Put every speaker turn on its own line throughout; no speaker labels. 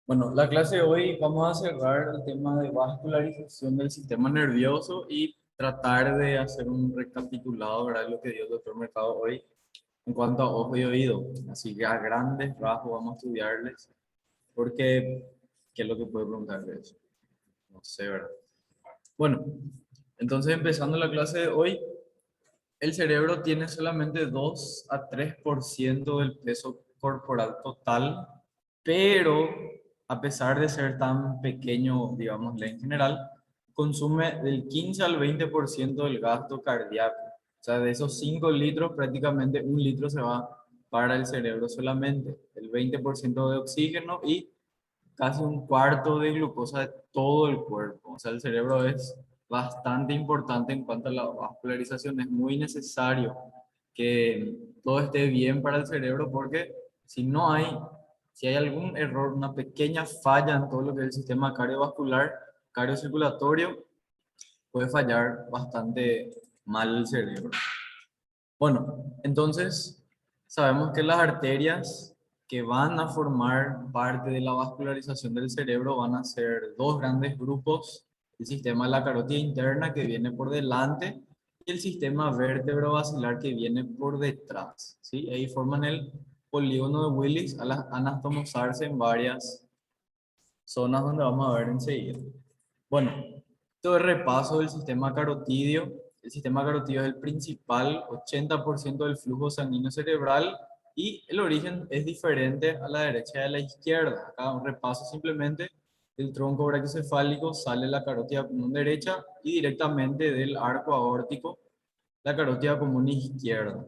Bueno, la clase de hoy vamos a cerrar el tema de vascularización del sistema nervioso y tratar de hacer un recapitulado, ¿verdad? De lo que dio el doctor Mercado hoy en cuanto a ojo y oído. Así que a grandes rasgos vamos a estudiarles, porque ¿qué es lo que puede preguntar de eso? No sé, ¿verdad? Bueno, entonces empezando la clase de hoy, el cerebro tiene solamente 2 a 3% del peso corporal total, pero a pesar de ser tan pequeño, digámosle en general, consume del 15 al 20% del gasto cardíaco. O sea, de esos 5 litros, prácticamente 1 litro se va para el cerebro solamente, el 20% de oxígeno y casi un cuarto de glucosa de todo el cuerpo. O sea, el cerebro es bastante importante en cuanto a la vascularización. Es muy necesario que todo esté bien para el cerebro porque si no hay, si hay algún error, una pequeña falla en todo lo que es el sistema cardiovascular, cardiocirculatorio, puede fallar bastante mal el cerebro. Bueno, entonces sabemos que las arterias que van a formar parte de la vascularización del cerebro van a ser dos grandes grupos: el sistema de la carótida interna que viene por delante y el sistema vértebro-basilar que viene por detrás, ¿sí? Ahí forman el polígono de Willis al anastomosarse en varias zonas donde vamos a ver enseguida. Bueno, todo el repaso del sistema carotidio. El sistema carotidio es el principal 80% del flujo sanguíneo cerebral y el origen es diferente a la derecha y a la izquierda. Acá un repaso simplemente: del tronco brachiocefálico sale la carótida común derecha y directamente del arco aórtico la carótida común izquierda.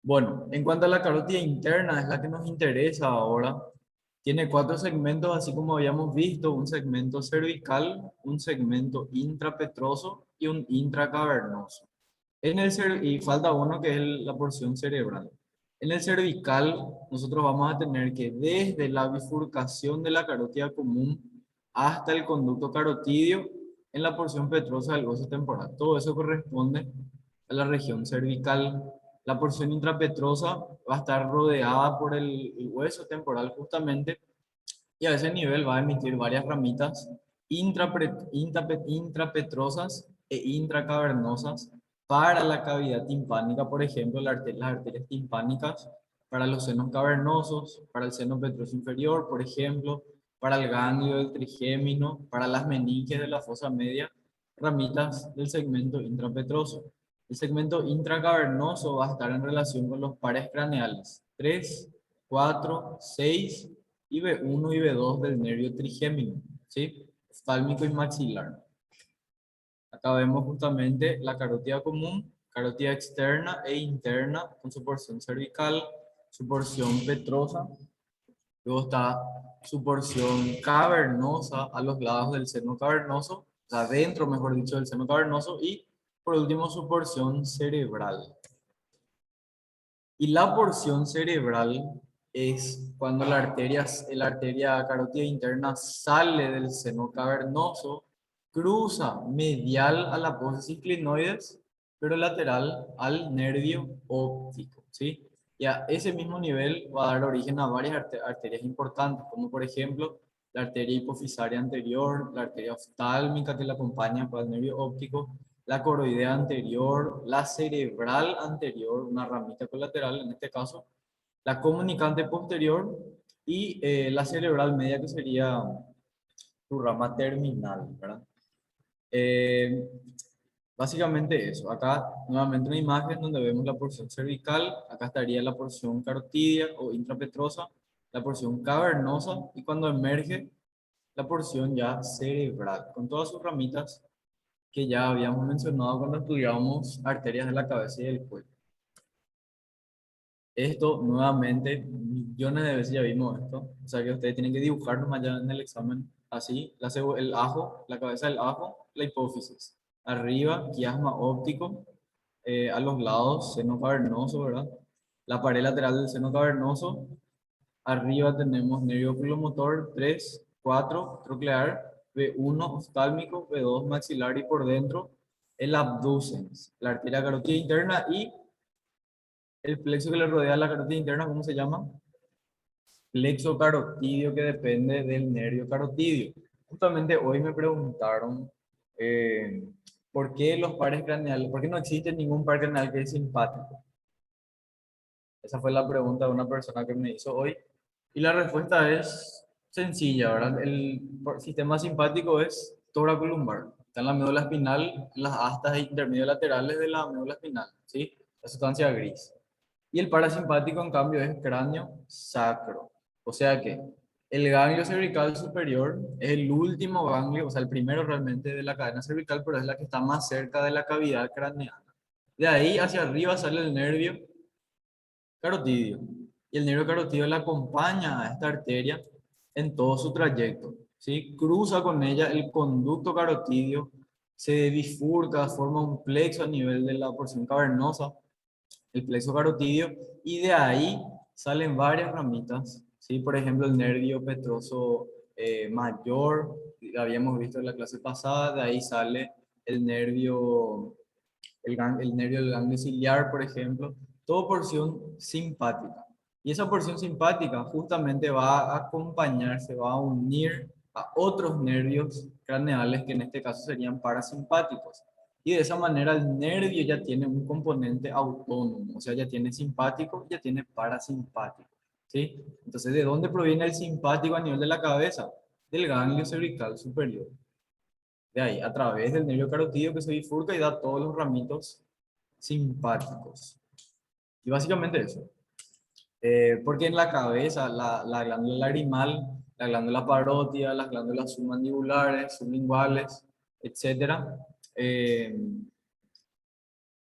Bueno, en cuanto a la carótida interna, es la que nos interesa ahora. Tiene 4 segmentos, así como habíamos visto: un segmento cervical, un segmento intrapetroso y un intracavernoso. Y falta uno que es la porción cerebral. En el cervical, nosotros vamos a tener que desde la bifurcación de la carótida común hasta el conducto carotidio en la porción petrosa del hueso temporal. Todo eso corresponde a la región cervical. La porción intrapetrosa va a estar rodeada por el hueso temporal justamente, y a ese nivel va a emitir varias ramitas intrapetrosas e intracavernosas para la cavidad timpánica. Por ejemplo, las arterias timpánicas para los senos cavernosos, para el seno petroso inferior, por ejemplo, para el ganglio del trigémino, para las meninges de la fosa media, ramitas del segmento intrapetroso. El segmento intracavernoso va a estar en relación con los pares craneales 3, 4, 6 y B1 y B2 del nervio trigémino, ¿sí? Oftálmico y maxilar. Acá vemos justamente la carótida común, carótida externa e interna con su porción cervical, su porción petrosa. Luego está su porción cavernosa a los lados del seno cavernoso, o sea, dentro, mejor dicho, del seno cavernoso. Y por último, su porción cerebral. Y la porción cerebral es cuando la arteria carótida interna sale del seno cavernoso, cruza medial a la apófisis clinoides, pero lateral al nervio óptico, ¿sí? Y a ese mismo nivel va a dar origen a varias arterias importantes, como por ejemplo la arteria hipofisaria anterior, la arteria oftálmica que la acompaña para el nervio óptico, la coroidea anterior, la cerebral anterior, una ramita colateral en este caso, la comunicante posterior y la cerebral media, que sería su rama terminal, ¿verdad? Eh, Básicamente eso. Acá nuevamente una imagen donde vemos la porción cervical, acá estaría la porción carotidia o intrapetrosa, la porción cavernosa y cuando emerge la porción ya cerebral, con todas sus ramitas que ya habíamos mencionado cuando estudiábamos arterias de la cabeza y del cuello. Esto nuevamente, millones de veces ya vimos esto, o sea que ustedes tienen que dibujar nomás ya en el examen así: el ajo, la cabeza del ajo, la hipófisis, arriba quiasma óptico, a los lados seno cavernoso, ¿verdad? La pared lateral del seno cavernoso, arriba tenemos nervio oculomotor 3, 4, troclear, B1 oftálmico, B2 maxilar y por dentro el abducens, la arteria carótida interna y el plexo que le rodea la carótida interna, ¿cómo se llama? plexo carotidio que depende del nervio carotidio. Justamente hoy me preguntaron eh, por qué los pares craneales, por qué no existe ningún par craneal que es simpático. Esa fue la pregunta de una persona que me hizo hoy. Y la respuesta es sencilla, ¿verdad? Sistema simpático es toracolumbar. Está en la médula espinal, las astas intermediolaterales de la médula espinal, ¿sí? La sustancia gris. Y el parasimpático, en cambio, es cráneo sacro. O sea que el ganglio cervical superior es el último ganglio, o sea, el primero realmente de la cadena cervical, pero es la que está más cerca de la cavidad craneana. De ahí hacia arriba sale el nervio carotidio. Y el nervio carotidio le acompaña a esta arteria en todo su trayecto, ¿sí? Cruza con ella el conducto carotidio, se bifurca, forma un plexo a nivel de la porción cavernosa, el plexo carotidio, y de ahí salen varias ramitas, ¿sí? Por ejemplo, el nervio petroso mayor, habíamos visto en la clase pasada, de ahí sale el nervio el nervio del ganglio ciliar, por ejemplo, todo porción simpática. Y esa porción simpática justamente va a acompañarse, va a unir a otros nervios craneales que en este caso serían parasimpáticos. Y de esa manera el nervio ya tiene un componente autónomo, o sea, ya tiene simpático, ya tiene parasimpático. ¿Sí? Entonces, ¿de dónde proviene el simpático a nivel de la cabeza? Del ganglio cervical superior. De ahí, a través del nervio carotidio que se bifurca y da todos los ramitos simpáticos. Y básicamente eso. Porque en la cabeza, la glándula lagrimal, la glándula parótida, las glándulas submandibulares, sublinguales, etcétera, eh,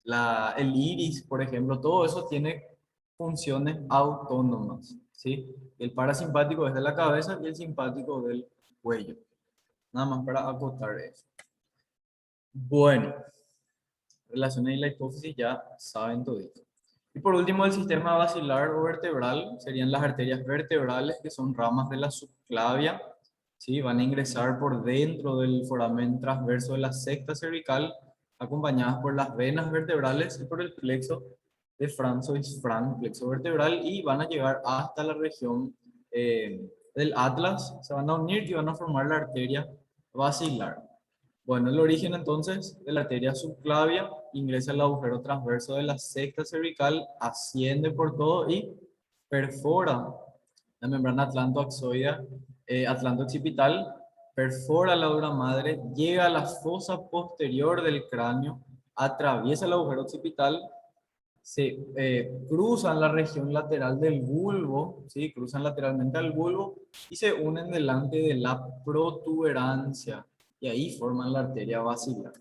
el iris, por ejemplo, todo eso tiene funciones autónomas, ¿sí? El parasimpático es de la cabeza y el simpático del cuello. Nada más para acotar eso. Bueno, relaciones y la hipófisis ya saben todo esto. Y por último, el sistema basilar o vertebral serían las arterias vertebrales, que son ramas de la subclavia, ¿sí? Van a ingresar por dentro del foramen transverso de la sexta cervical, acompañadas por las venas vertebrales y por el plexo de Franz plexo vertebral, y van a llegar hasta la región del atlas, se van a unir y van a formar la arteria basilar. Bueno, el origen entonces de la arteria subclavia ingresa al agujero transverso de la sexta cervical, asciende por todo y perfora la membrana atlantoaxoidea, atlanto-occipital, perfora la dura madre, llega a la fosa posterior del cráneo, atraviesa el agujero occipital, se cruzan la región lateral del bulbo, ¿sí? Cruzan lateralmente al bulbo y se unen delante de la protuberancia y ahí forman la arteria basilar.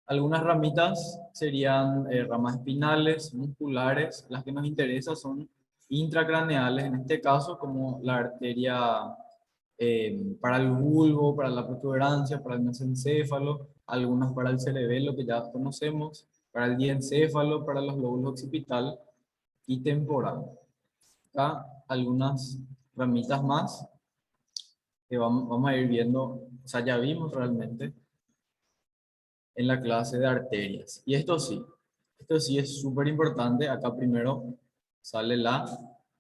Algunas ramitas serían ramas espinales, musculares. Las que nos interesan son intracraneales, en este caso como la arteria para el bulbo, para la protuberancia, para el mesencéfalo, algunas para el cerebelo que ya conocemos, para el diencéfalo, para los lóbulos occipital y temporal. Acá algunas ramitas más que vamos a ir viendo, o sea, ya vimos realmente en la clase de arterias. Y esto sí es súper importante. Acá primero sale la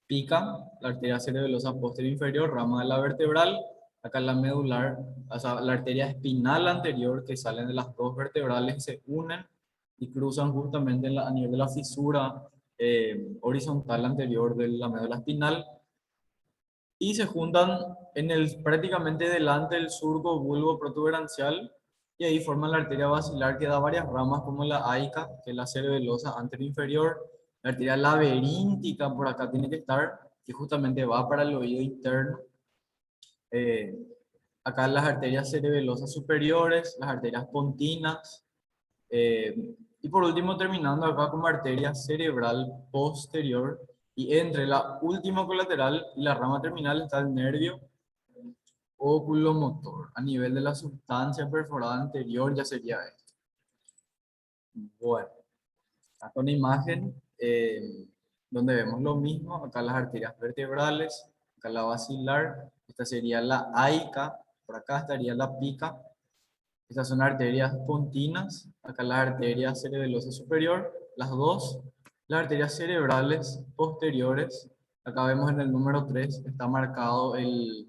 pica, la arteria cerebelosa posterior inferior, rama de la vertebral. Acá la medular, o sea, la arteria espinal anterior, que salen de las dos vertebrales, se unen y cruzan justamente a nivel de la fisura horizontal anterior de la médula espinal y se juntan en el prácticamente delante del surco bulbo protuberancial y ahí forman la arteria basilar que da varias ramas como la aica, que es la cerebelosa anterior-inferior, la arteria laberíntica por acá tiene que estar, que justamente va para el oído interno. Eh, Acá las arterias cerebelosas superiores, las arterias pontinas, y por último, terminando acá como arteria cerebral posterior, y entre la última colateral y la rama terminal está el nervio oculomotor. A nivel de la sustancia perforada anterior ya sería esto. Bueno, acá una imagen donde vemos lo mismo. Acá las arterias vertebrales, acá la basilar, esta sería la aica, por acá estaría la pica. Estas son arterias pontinas, acá la arteria cerebelosa superior, las dos, las arterias cerebrales posteriores, Acá vemos en el número 3 está marcado el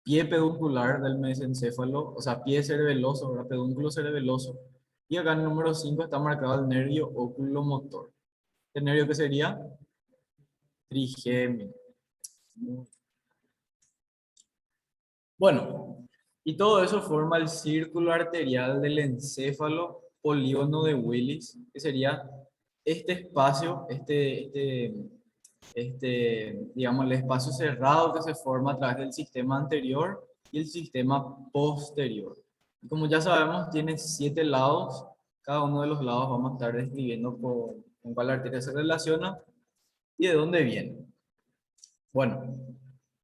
pie peduncular del mesencéfalo, o sea, pie cerebeloso, ¿verdad? Pedúnculo cerebeloso. Y acá en el número 5 está marcado el nervio oculomotor. ¿El nervio qué sería? Trigémino. Bueno, y todo eso forma el círculo arterial del encéfalo polígono de Willis, que sería este espacio, digamos, el espacio cerrado que se forma a través del sistema anterior y el sistema posterior. Y como ya sabemos, tiene 7 lados. Cada uno de los lados vamos a estar describiendo con cuál arteria se relaciona y de dónde viene. Bueno,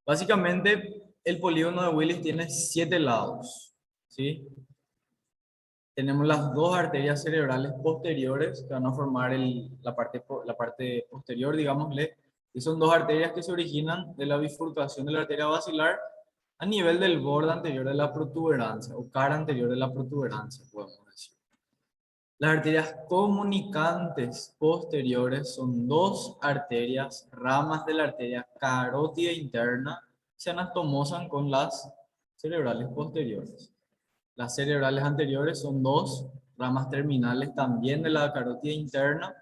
básicamente el polígono de Willis tiene 7 lados, ¿sí? Tenemos las dos arterias cerebrales posteriores que van a formar la parte posterior, digámosle, y son dos arterias que se originan de la bifurcación de la arteria basilar a nivel del borde anterior de la protuberancia o cara anterior de la protuberancia, podemos decir. Las arterias comunicantes posteriores son dos arterias, ramas de la arteria carótida interna, que se anastomosan con las cerebrales posteriores. Las cerebrales anteriores son dos ramas terminales también de la carótida interna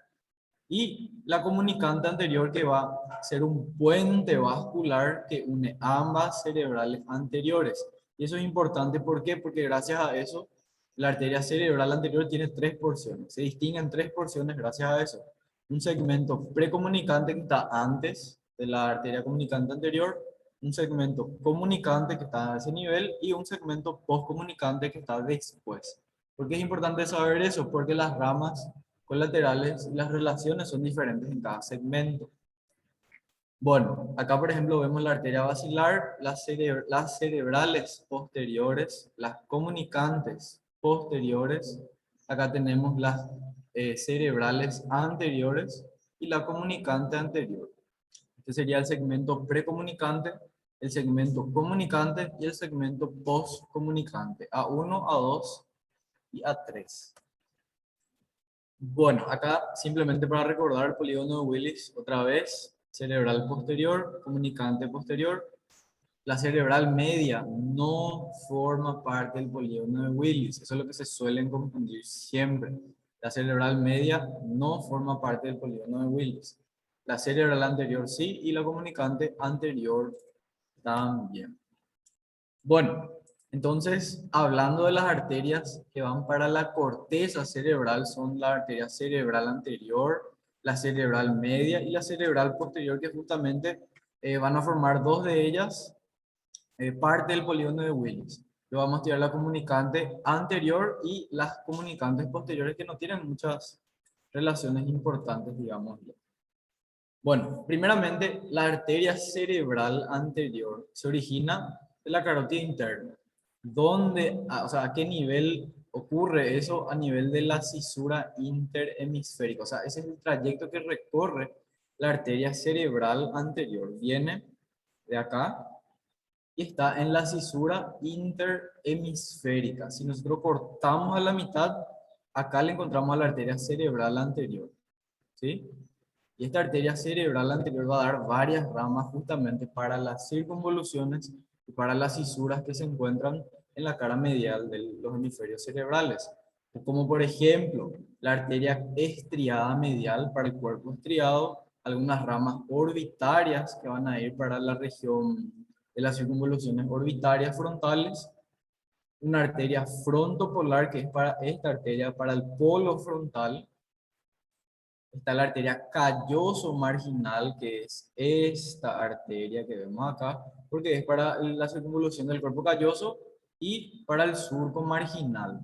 y la comunicante anterior que va a ser un puente vascular que une ambas cerebrales anteriores. Y eso es importante, ¿por qué? Porque gracias a eso la arteria cerebral anterior tiene 3 porciones. Se distinguen 3 porciones gracias a eso. Un segmento precomunicante que está antes de la arteria comunicante anterior, un segmento comunicante que está a ese nivel y un segmento postcomunicante que está después. ¿Por qué es importante saber eso? Porque las ramas colaterales y las relaciones son diferentes en cada segmento. Bueno, acá por ejemplo vemos la arteria basilar, las cerebrales posteriores, las comunicantes posteriores. Acá tenemos las cerebrales anteriores y la comunicante anterior. Este sería el segmento precomunicante, el segmento comunicante y el segmento postcomunicante, A1, A2 y A3. Bueno, acá simplemente para recordar el polígono de Willis, otra vez, cerebral posterior, comunicante posterior. La cerebral media no forma parte del polígono de Willis. Eso es lo que se suelen confundir siempre. La cerebral media no forma parte del polígono de Willis. La cerebral anterior sí y la comunicante anterior también. Bueno, entonces, hablando de las arterias que van para la corteza cerebral, son la arteria cerebral anterior, la cerebral media y la cerebral posterior, que justamente van a formar dos de ellas parte del polígono de Willis. Luego vamos a tirar la comunicante anterior y las comunicantes posteriores que no tienen muchas relaciones importantes, digamos. Bueno, primeramente, la arteria cerebral anterior se origina de la carótida interna. ¿Dónde, o sea, a qué nivel ocurre eso? A nivel de la cisura interhemisférica. O sea, ese es el trayecto que recorre la arteria cerebral anterior. Viene de acá y está en la cisura interhemisférica. Si nosotros cortamos a la mitad, acá le encontramos a la arteria cerebral anterior. ¿Sí? Y esta arteria cerebral anterior va a dar varias ramas justamente para las circunvoluciones y para las cisuras que se encuentran en la cara medial de los hemisferios cerebrales. Como por ejemplo, la arteria estriada medial para el cuerpo estriado, algunas ramas orbitarias que van a ir para la región de las circunvoluciones orbitarias frontales, una arteria frontopolar que es para esta arteria, para el polo frontal. Está la arteria calloso marginal, que es esta arteria que vemos acá, porque es para la circunvolución del cuerpo calloso y para el surco marginal.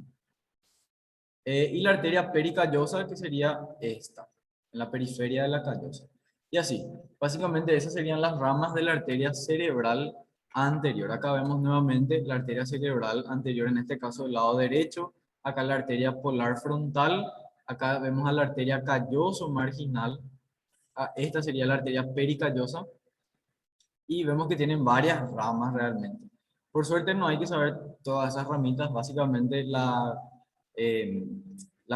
Y la arteria pericallosa, que sería esta, en la periferia de la callosa. Y así, básicamente esas serían las ramas de la arteria cerebral anterior. Acá vemos nuevamente la arteria cerebral anterior, en este caso del lado derecho. Acá la arteria polar frontal. Acá vemos a la arteria calloso marginal. Esta sería la arteria pericallosa. Y vemos que tienen varias ramas realmente. Por suerte no hay que saber todas esas ramitas. Básicamente la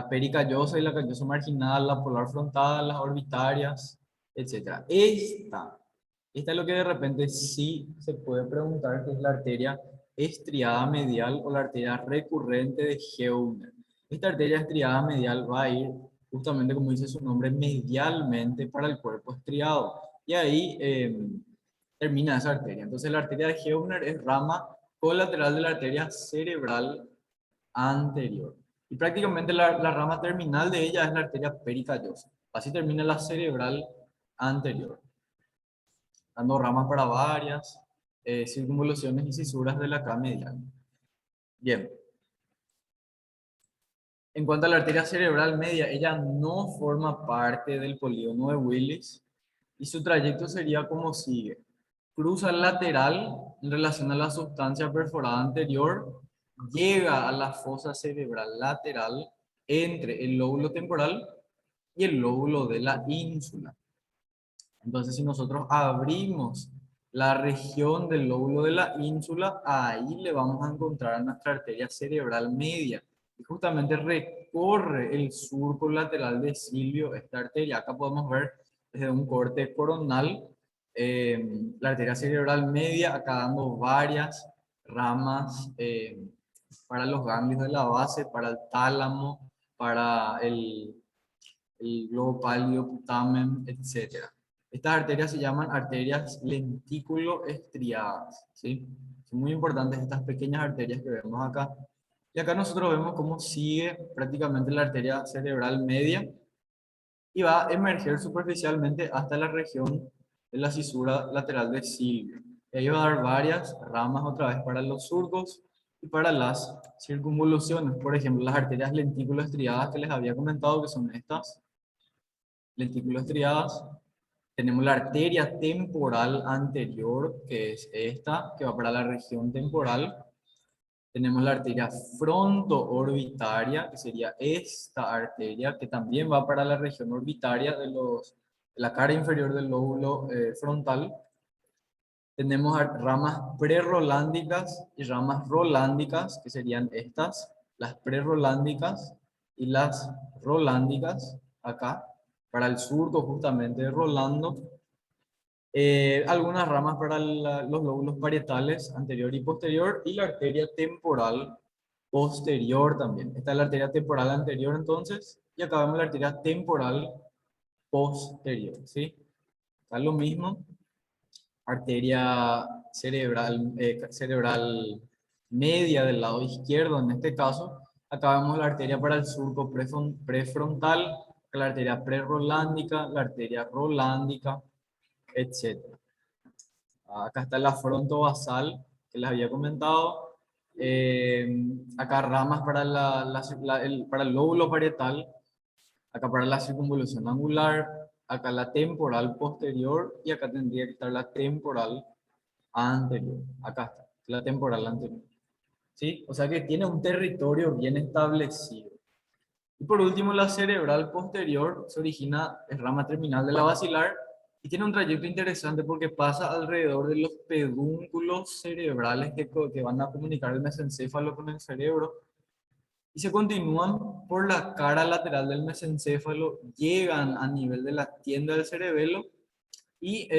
pericallosa y la calloso marginal, la polar frontal, las orbitarias, etcétera. Esta es lo que de repente sí se puede preguntar, que es la arteria estriada medial o la arteria recurrente de Heuner. Esta arteria estriada medial va a ir justamente, como dice su nombre, medialmente para el cuerpo estriado. Y ahí termina esa arteria. Entonces la arteria de Heuner es rama colateral de la arteria cerebral anterior. Y prácticamente la rama terminal de ella es la arteria pericallosa. Así termina la cerebral anterior, dando ramas para varias circunvoluciones y cisuras de la K medial. Bien, en cuanto a la arteria cerebral media, ella no forma parte del polígono de Willis y su trayecto sería como sigue. Cruza el lateral en relación a la sustancia perforada anterior, llega a la fosa cerebral lateral entre el lóbulo temporal y el lóbulo de la ínsula. Entonces, si nosotros abrimos la región del lóbulo de la ínsula, ahí le vamos a encontrar a nuestra arteria cerebral media. Y justamente recorre el surco lateral de Silvio esta arteria. Acá podemos ver desde un corte coronal la arteria cerebral media, acá dando varias ramas para los ganglios de la base, para el tálamo, para el globo pálido, putamen, etc. Estas arterias se llaman arterias lentículo-estriadas, ¿sí? Son muy importantes estas pequeñas arterias que vemos acá. Y acá nosotros vemos cómo sigue prácticamente la arteria cerebral media y va a emerger superficialmente hasta la región de la cisura lateral de Silvio. Y ahí va a dar varias ramas otra vez para los surcos y para las circunvoluciones. Por ejemplo, las arterias lentículo-estriadas que les había comentado, que son estas lentículos estriadas. Tenemos la arteria temporal anterior, que es esta, que va para la región temporal. Tenemos la arteria fronto-orbitaria, que sería esta arteria, que también va para la región orbitaria de la cara inferior del lóbulo frontal. Tenemos ramas prerolándicas y ramas rolándicas, que serían estas, las prerolándicas y las rolándicas, acá, para el surco justamente de Rolando. Algunas ramas para los lóbulos parietales anterior y posterior, y la arteria temporal posterior también. Esta es la arteria temporal anterior entonces, y acá vemos la arteria temporal posterior, ¿sí? Acá lo mismo, arteria cerebral media del lado izquierdo en este caso. Acá vemos la arteria para el surco prefrontal, la arteria prerolándica, la arteria rolándica, etc. Acá está la fronto-basal que les había comentado. Acá ramas para, para el lóbulo parietal, acá para la circunvolución angular, acá la temporal posterior y acá tendría que estar la temporal anterior. Acá está, la temporal anterior. ¿Sí? O sea que tiene un territorio bien establecido. Y por último, la cerebral posterior se origina en rama terminal de la basilar y tiene un trayecto interesante porque pasa alrededor de los pedúnculos cerebrales que van a comunicar el mesencéfalo con el cerebro y se continúan por la cara lateral del mesencéfalo, llegan a nivel de la tienda del cerebelo y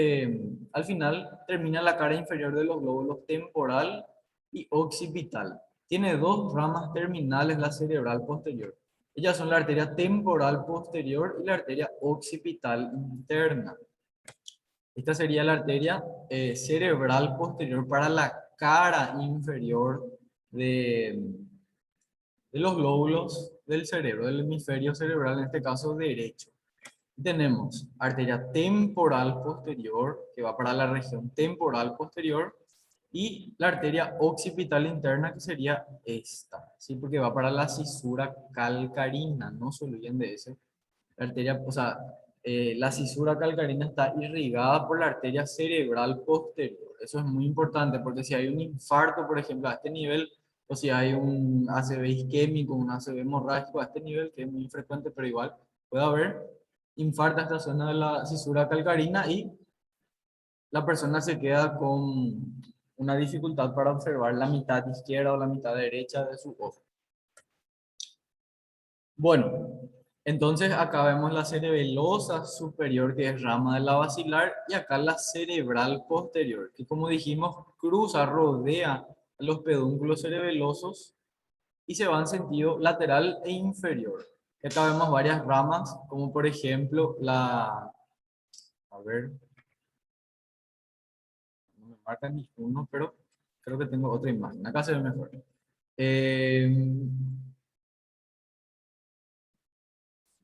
al final termina la cara inferior de los glóbulos temporal y occipital. Tiene dos ramas terminales la cerebral posterior. Ellas son la arteria temporal posterior y la arteria occipital interna. Esta sería la arteria cerebral posterior para la cara inferior de, de los glóbulos del cerebro, del hemisferio cerebral, en este caso derecho. Tenemos arteria temporal posterior, que va para la región temporal posterior, y la arteria occipital interna, que sería esta, ¿sí? Porque va para la cisura calcarina, no se olviden de eso. La arteria, o sea, la cisura calcarina está irrigada por la arteria cerebral posterior. Eso es muy importante, porque si hay un infarto, por ejemplo, a este nivel, o si hay un ACV isquémico, un ACV hemorrágico a este nivel, que es muy frecuente, pero igual puede haber, infarta esta zona de la cisura calcarina y la persona se queda con una dificultad para observar la mitad izquierda o la mitad derecha de su ojo. Bueno, Entonces acá vemos la cerebelosa superior, que es rama de la basilar, y acá la cerebral posterior, que como dijimos, cruza, rodea a los pedúnculos cerebelosos y se va en sentido lateral e inferior. Y acá vemos varias ramas, como por ejemplo a ver, no me marca ni uno, pero creo que tengo otra imagen. Acá se ve mejor. Eh,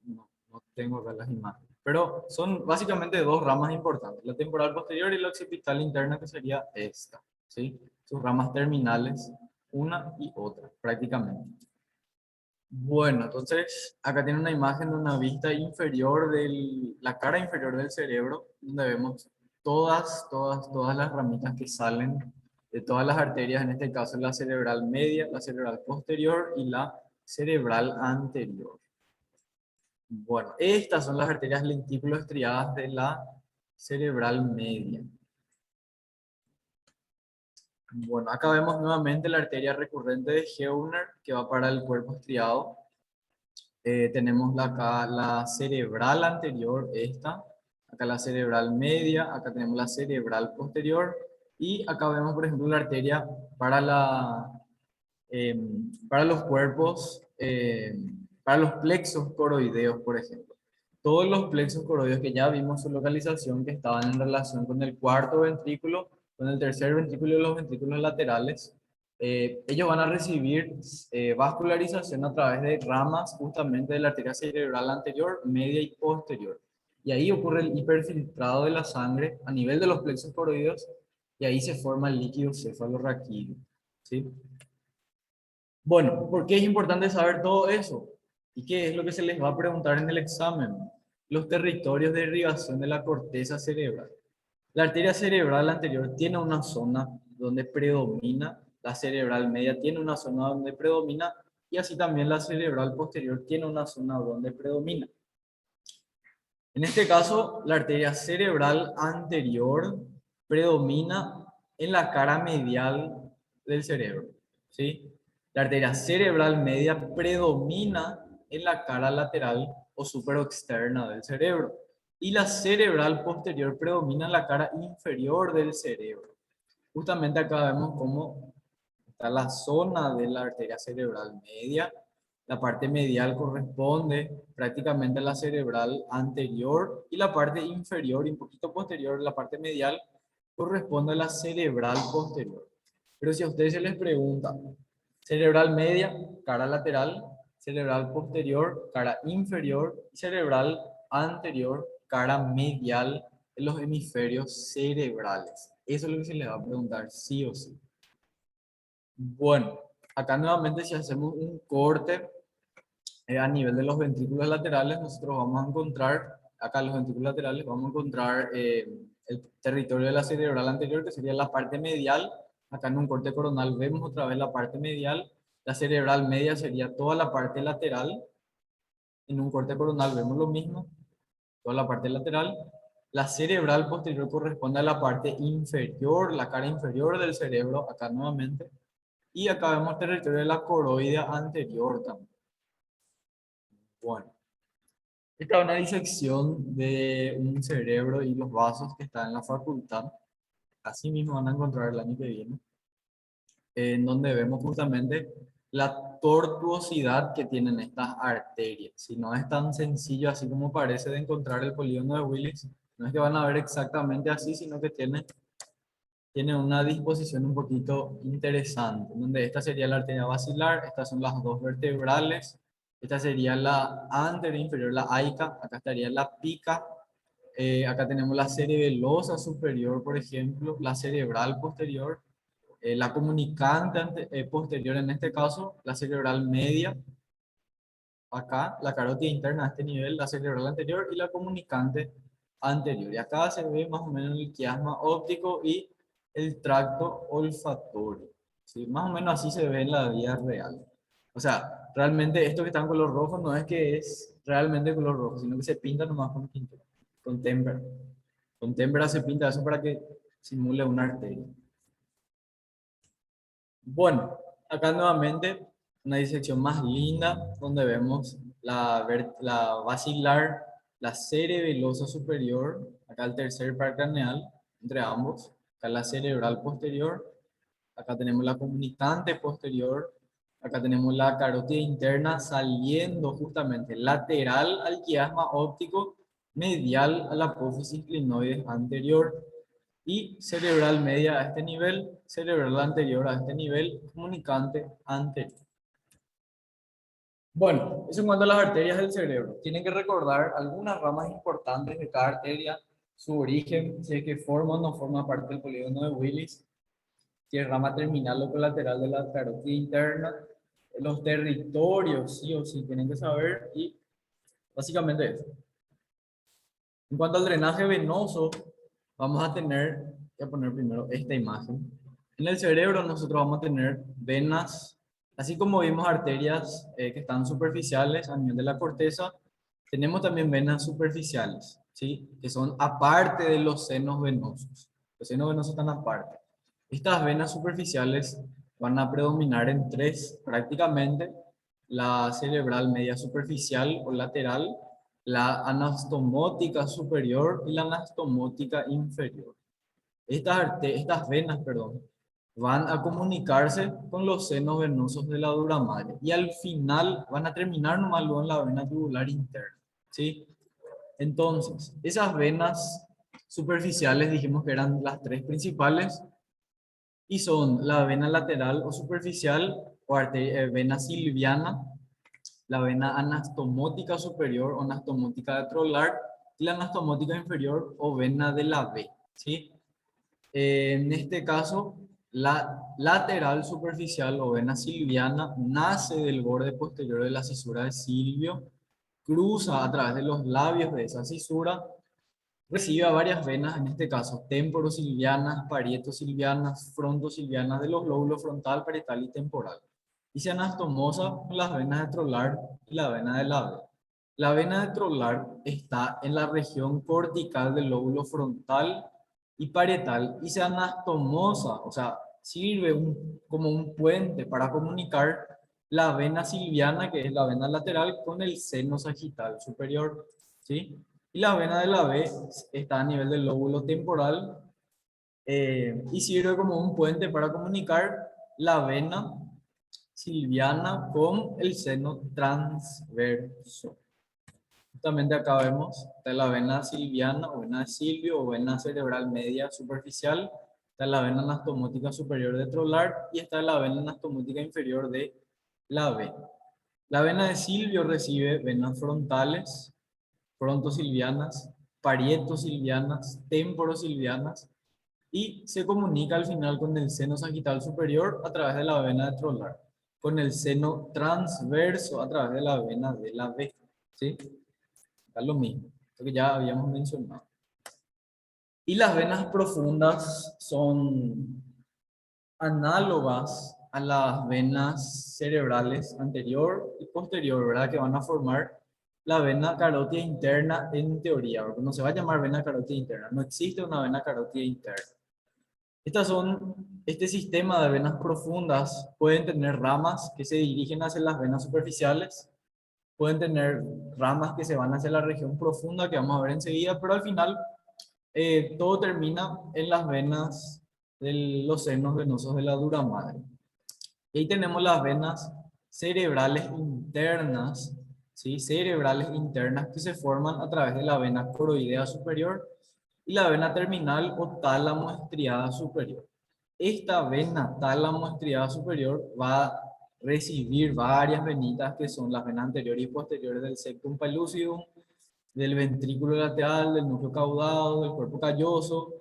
no tengo acá las imágenes. Pero son básicamente dos ramas importantes, la temporal posterior y la occipital interna, que sería esta, ¿sí? Sus ramas terminales, una y otra, prácticamente. Bueno, entonces acá tiene una imagen de una vista inferior de la cara inferior del cerebro, donde vemos todas las ramitas que salen de todas las arterias, en este caso la cerebral media, la cerebral posterior y la cerebral anterior. Bueno, estas son las arterias lentículo-estriadas de la cerebral media. Bueno, acá vemos nuevamente la arteria recurrente de Heuner, que va para el cuerpo estriado. Tenemos acá la cerebral anterior, esta. Acá la cerebral media, acá tenemos la cerebral posterior. Y acá vemos, por ejemplo, la arteria para, para los cuerpos, para los plexos coroideos, por ejemplo. Todos los plexos coroideos que ya vimos su localización, que estaban en relación con el cuarto ventrículo, con el tercer ventrículo y los ventrículos laterales, ellos van a recibir vascularización a través de ramas justamente de la arteria cerebral anterior, media y posterior. Y ahí ocurre el hiperfiltrado de la sangre a nivel de los plexos coroideos y ahí se forma el líquido cefalorraquídeo, ¿sí? Bueno, ¿por qué es importante saber todo eso? ¿Y qué es lo que se les va a preguntar en el examen? Los territorios de irrigación de la corteza cerebral. La arteria cerebral anterior tiene una zona donde predomina, la cerebral media tiene una zona donde predomina, y así también la cerebral posterior tiene una zona donde predomina. En este caso, la arteria cerebral anterior predomina en la cara medial del cerebro, ¿sí? La arteria cerebral media predomina en la cara lateral o superoexterna del cerebro. Y la cerebral posterior predomina en la cara inferior del cerebro. Justamente acá vemos cómo está la zona de la arteria cerebral media. La parte medial corresponde prácticamente a la cerebral anterior y la parte inferior y un poquito posterior, la parte medial, corresponde a la cerebral posterior. Pero si a ustedes se les pregunta, cerebral media, cara lateral, cerebral posterior, cara inferior, y cerebral anterior, cara medial en los hemisferios cerebrales. Eso es lo que se les va a preguntar sí o sí. Bueno, acá nuevamente si hacemos un corte a nivel de los ventrículos laterales, nosotros vamos a encontrar, acá en los ventrículos laterales, vamos a encontrar el territorio de la cerebral anterior, que sería la parte medial. Acá en un corte coronal vemos otra vez la parte medial. La cerebral media sería toda la parte lateral. En un corte coronal vemos lo mismo, toda la parte lateral. La cerebral posterior corresponde a la parte inferior, la cara inferior del cerebro, acá nuevamente. Y acá vemos territorio de la coroidea anterior también. Bueno, esta es una disección de un cerebro y los vasos que están en la facultad. Así mismo van a encontrar el año que viene, en donde vemos justamente la tortuosidad que tienen estas arterias. Si no es tan sencillo así como parece de encontrar el polígono de Willis, no es que van a ver exactamente así, sino que tiene una disposición un poquito interesante, donde esta sería la arteria basilar, estas son las dos vertebrales, esta sería la anterior inferior, la aica, acá estaría la pica, acá tenemos la cerebelosa superior, por ejemplo, la cerebral posterior, la comunicante posterior en este caso, la cerebral media, acá la carótida interna a este nivel, la cerebral anterior y la comunicante anterior. Y acá se ve más o menos el quiasma óptico y el tracto olfatorio. ¿Sí? Más o menos así se ve en la vida real. O sea, realmente esto que está en color rojo no es que es realmente color rojo, sino que se pinta nomás con pintura, con témpera. Con témpera se pinta eso para que simule una arteria. Bueno, acá nuevamente una disección más linda donde vemos la basilar, la cerebelosa superior, acá el tercer par craneal, entre ambos, acá la cerebral posterior, acá tenemos la comunicante posterior, acá tenemos la carótida interna saliendo justamente lateral al quiasma óptico, medial a la apófisis clinoides anterior y cerebral media a este nivel, cerebral anterior a este nivel, comunicante anterior. Bueno, eso en cuanto a las arterias del cerebro. Tienen que recordar algunas ramas importantes de cada arteria, su origen, si es que forma o no forma parte del polígono de Willis, si es rama terminal o colateral de la carótida interna, los territorios, sí o sí, tienen que saber, y básicamente eso. En cuanto al drenaje venoso, vamos a tener, voy a poner primero esta imagen. En el cerebro nosotros vamos a tener venas, así como vimos arterias que están superficiales a nivel de la corteza, tenemos también venas superficiales, ¿sí? Que son aparte de los senos venosos. Los senos venosos están aparte. Estas venas superficiales van a predominar en tres prácticamente: la cerebral media superficial o lateral, la anastomótica superior y la anastomótica inferior. Estas venas, perdón, van a comunicarse con los senos venosos de la dura madre y al final van a terminar nomás luego en la vena tubular interna, ¿sí? Entonces, esas venas superficiales dijimos que eran las tres principales y son la vena lateral o superficial o vena silviana, la vena anastomótica superior o anastomótica trolar y la anastomótica inferior o vena de la V, ¿sí? En este caso, la lateral superficial o vena silviana nace del borde posterior de la cisura de Silvio, cruza a través de los labios de esa cisura, recibe a varias venas, en este caso temporosilvianas, parietosilvianas, frontosilvianas de los lóbulos frontal, parietal y temporal. Y se anastomosa con las venas de trolar y la vena de la V. La vena de trolar está en la región cortical del lóbulo frontal y parietal y se anastomosa, o sea, sirve como un puente para comunicar la vena silviana, que es la vena lateral, con el seno sagital superior, ¿sí? Y la vena de la V está a nivel del lóbulo temporal y sirve como un puente para comunicar la vena silviana con el seno transverso. Justamente acá vemos, está la vena silviana o vena de Silvio o vena cerebral media superficial, está la vena anastomótica superior de trolar y está la vena anastomótica inferior de la V. La vena de Silvio recibe venas frontales, frontosilvianas, parietosilvianas, temporosilvianas y se comunica al final con el seno sagital superior a través de la vena de trolar, con el seno transverso a través de la vena de la V, ¿sí? Es lo mismo, lo que ya habíamos mencionado. Y las venas profundas son análogas a las venas cerebrales anterior y posterior, ¿verdad? Que van a formar la vena carótida interna en teoría, porque no se va a llamar vena carótida interna, no existe una vena carótida interna. Este sistema de venas profundas pueden tener ramas que se dirigen hacia las venas superficiales, pueden tener ramas que se van hacia la región profunda, que vamos a ver enseguida, pero al final todo termina en las venas de los senos venosos de la dura madre. Y ahí tenemos las venas cerebrales internas, ¿sí? Cerebrales internas que se forman a través de la vena coroidea superior y la vena terminal o tálamo estriada superior. Esta vena tálamo estriada superior va a recibir varias venitas que son las venas anteriores y posteriores del septum pellucidum, del ventrículo lateral, del núcleo caudado, del cuerpo calloso,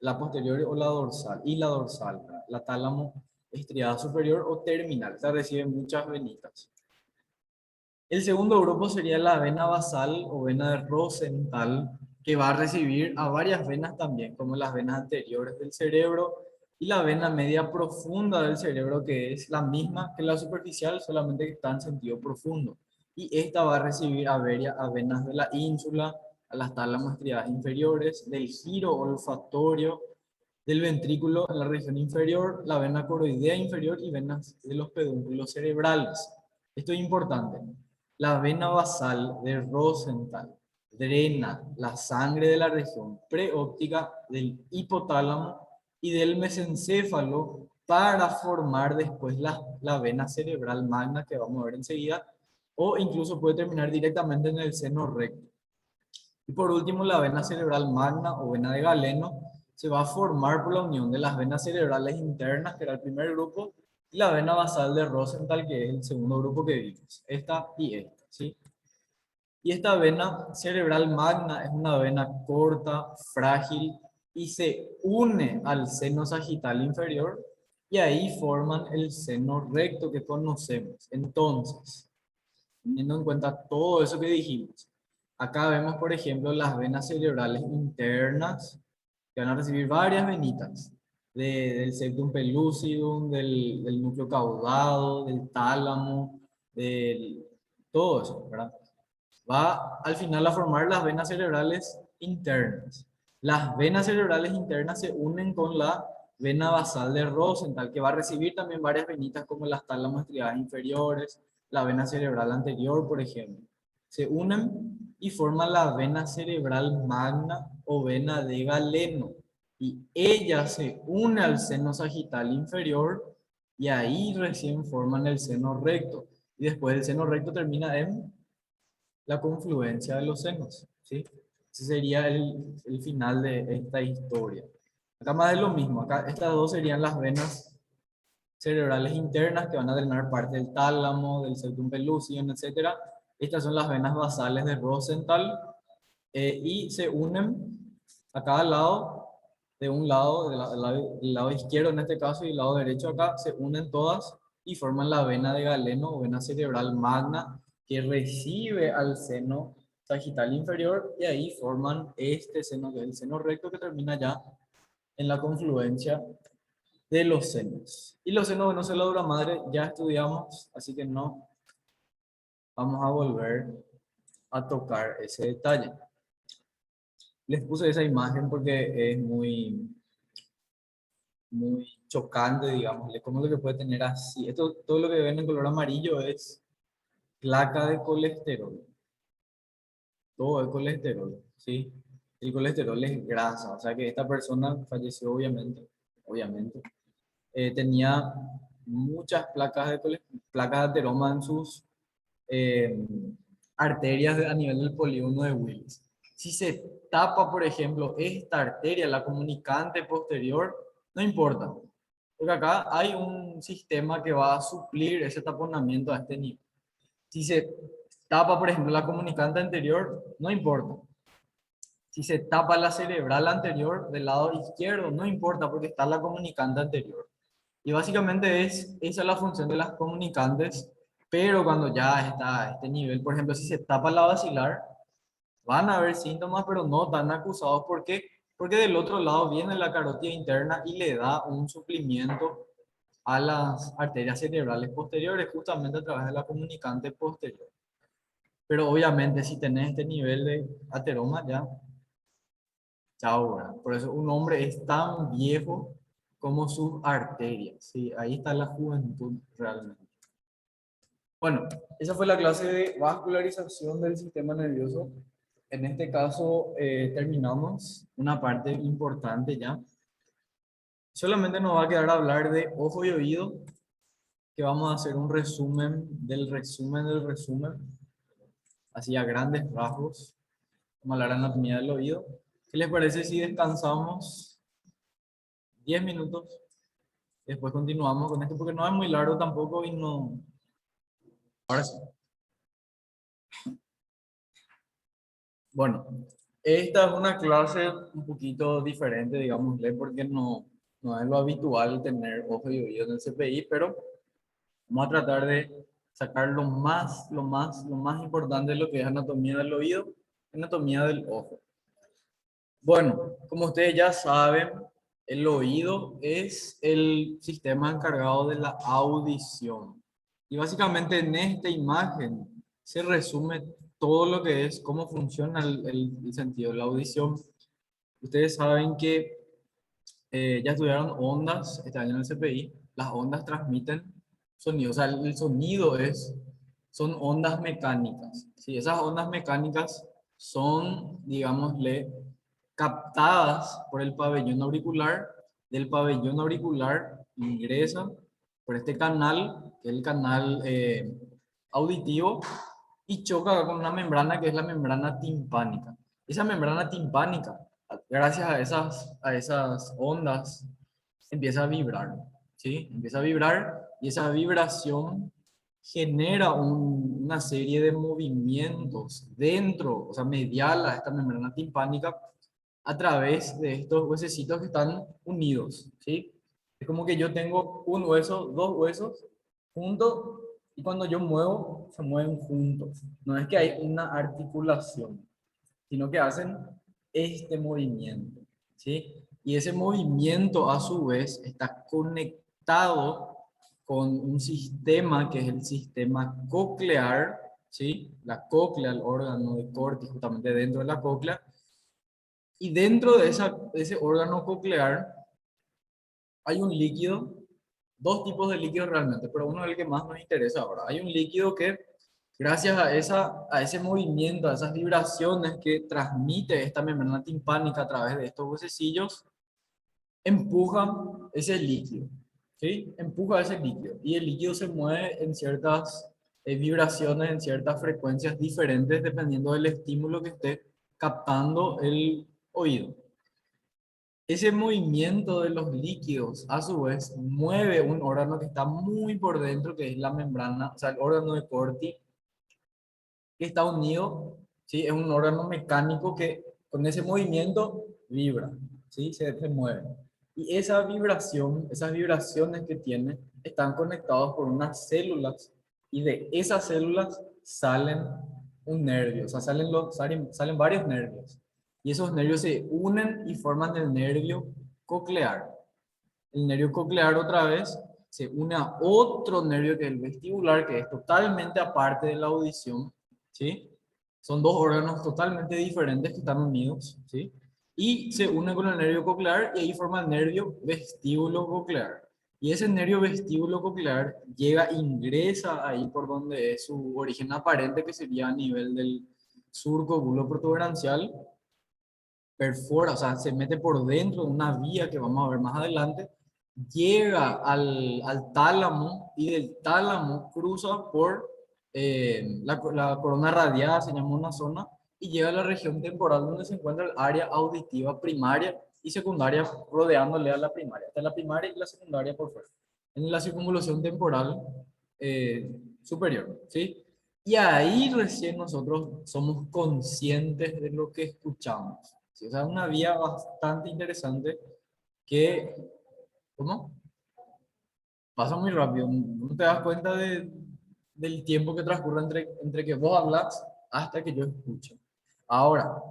la posterior o la dorsal, y la dorsal, la tálamo estriada superior o terminal. Esta recibe muchas venitas. El segundo grupo sería la vena basal o vena de Rosenthal, que va a recibir a varias venas también, como las venas anteriores del cerebro y la vena media profunda del cerebro, que es la misma que la superficial, solamente que está en sentido profundo. Y esta va a recibir a venas de la ínsula, a las tálamos estriadas inferiores, del giro olfatorio, del ventrículo en la región inferior, la vena coroidea inferior y venas de los pedúnculos cerebrales. Esto es importante. La vena basal de Rosenthal drena la sangre de la región preóptica del hipotálamo y del mesencéfalo para formar después la vena cerebral magna que vamos a ver enseguida, o incluso puede terminar directamente en el seno recto. Y por último, la vena cerebral magna o vena de Galeno se va a formar por la unión de las venas cerebrales internas, que era el primer grupo, y la vena basal de Rosenthal, que es el segundo grupo que vimos. Esta y esta, ¿sí? Y esta vena cerebral magna es una vena corta, frágil, y se une al seno sagital inferior, y ahí forman el seno recto que conocemos. Entonces, teniendo en cuenta todo eso que dijimos, acá vemos, por ejemplo, las venas cerebrales internas, que van a recibir varias venitas, del septum pellucidum, del núcleo caudado, del tálamo, del, todo eso, ¿verdad? Va al final a formar las venas cerebrales internas. Las venas cerebrales internas se unen con la vena basal de Rosenthal, que va a recibir también varias venitas como las tálamos estriadas inferiores, la vena cerebral anterior, por ejemplo. Se unen y forman la vena cerebral magna o vena de Galeno. Y ella se une al seno sagital inferior y ahí recién forman el seno recto. Y después el seno recto termina en la confluencia de los senos, ¿sí? Ese sería el final de esta historia. Acá más de lo mismo, acá estas dos serían las venas cerebrales internas que van a drenar parte del tálamo, del septum pellucidum, etc. Estas son las venas basales de Rosenthal y se unen a cada lado, de un lado, del lado izquierdo en este caso y el lado derecho acá, se unen todas y forman la vena de Galeno o vena cerebral magna que recibe al seno sagital inferior y ahí forman este seno que es el seno recto que termina ya en la confluencia de los senos. Y los senos de la dura madre ya estudiamos, así que no vamos a volver a tocar ese detalle. Les puse esa imagen porque es muy chocante, digamos, como lo que puede tener así. Esto, todo lo que ven en color amarillo es placa de colesterol. Todo es colesterol, ¿sí? El colesterol es grasa, o sea que esta persona falleció obviamente. Tenía muchas placas de ateroma en sus eh, arterias a nivel del polígono de Willis. Si se tapa, por ejemplo, esta arteria, la comunicante posterior, no importa, porque acá hay un sistema que va a suplir ese taponamiento a este nivel. Si se tapa, por ejemplo, la comunicante anterior, no importa. Si se tapa la cerebral anterior del lado izquierdo, no importa porque está la comunicante anterior. Y básicamente esa es la función de las comunicantes, pero cuando ya está a este nivel, por ejemplo, si se tapa la basilar, van a haber síntomas, pero no tan acusados. ¿Por qué? Porque del otro lado viene la carótida interna y le da un suplimiento a las arterias cerebrales posteriores, justamente a través de la comunicante posterior. Pero obviamente si tenés este nivel de ateroma ya, chao, ¿verdad? Por eso un hombre es tan viejo como sus arterias, ¿sí? Ahí está la juventud realmente. Bueno, esa fue la clase de vascularización del sistema nervioso. En este caso terminamos una parte importante ya. Solamente nos va a quedar hablar de ojo y oído, que vamos a hacer un resumen del resumen, así a grandes rasgos, como la anatomía del oído. ¿Qué les parece si descansamos 10 minutos? Después continuamos con esto, porque no es muy largo tampoco y no... Ahora sí. Bueno, esta es una clase un poquito diferente, digámosle, porque no es lo habitual tener ojo y oído en el CPI, pero vamos a tratar de sacar lo más importante de lo que es anatomía del oído, anatomía del ojo. Bueno, como ustedes ya saben, el oído es el sistema encargado de la audición. Y básicamente en esta imagen se resume todo lo que es cómo funciona el sentido de la audición. Ustedes saben que ya estudiaron ondas este año en el CPI. Las ondas transmiten sonido, o sea, el sonido es son ondas mecánicas. ¿Sí? Esas ondas mecánicas son, digámosle, captadas por el pabellón auricular. Del pabellón auricular ingresan por este canal, que es el canal auditivo, y choca con una membrana que es la membrana timpánica. Esa membrana timpánica, gracias a esas ondas, empieza a vibrar, ¿sí? Empieza a vibrar y esa vibración genera una serie de movimientos dentro, o sea, medial a esta membrana timpánica a través de estos huesecitos que están unidos, ¿sí? Es como que yo tengo un hueso, dos huesos juntos y cuando yo muevo, se mueven juntos. No es que hay una articulación, sino que hacen este movimiento, ¿sí? Y ese movimiento a su vez está conectado con un sistema que es el sistema coclear, ¿sí? La cóclea, el órgano de Corti, justamente dentro de la cóclea, y dentro de ese órgano coclear hay un líquido, dos tipos de líquidos realmente, pero uno es el que más nos interesa ahora. Hay un líquido que, gracias a ese movimiento, a esas vibraciones que transmite esta membrana timpánica a través de estos huesecillos, empuja ese líquido, ¿sí? Empuja ese líquido. Y el líquido se mueve en ciertas vibraciones, en ciertas frecuencias diferentes, dependiendo del estímulo que esté captando el oído. Ese movimiento de los líquidos, a su vez, mueve un órgano que está muy por dentro, que es la membrana, o sea, el órgano de Corti, que está unido, ¿sí? Es un órgano mecánico que con ese movimiento vibra, ¿sí? Se mueve. Y esa vibración, esas vibraciones que tiene, están conectados por unas células, y de esas células salen un nervio, o sea, salen varios nervios. Y esos nervios se unen y forman el nervio coclear. El nervio coclear otra vez se une a otro nervio que es el vestibular, que es totalmente aparte de la audición, ¿sí? Son dos órganos totalmente diferentes que están unidos, ¿sí? Y se une con el nervio coclear y ahí forma el nervio vestíbulo coclear. Y ese nervio vestíbulo coclear llega, ingresa ahí por donde es su origen aparente, que sería a nivel del surco buloprotuberancial, perfora, o sea, se mete por dentro de una vía que vamos a ver más adelante, llega al tálamo y del tálamo cruza por la corona radiada, se llama una zona, y llega a la región temporal donde se encuentra el área auditiva primaria y secundaria rodeándole a la primaria. Está la primaria y la secundaria por fuera. En la circunvalación temporal superior, ¿sí? Y ahí recién nosotros somos conscientes de lo que escuchamos. ¿Sí? O sea, una vía bastante interesante que, ¿cómo? Pasa muy rápido. No te das cuenta del tiempo que transcurre entre que vos hablas hasta que yo escucho. Ahora,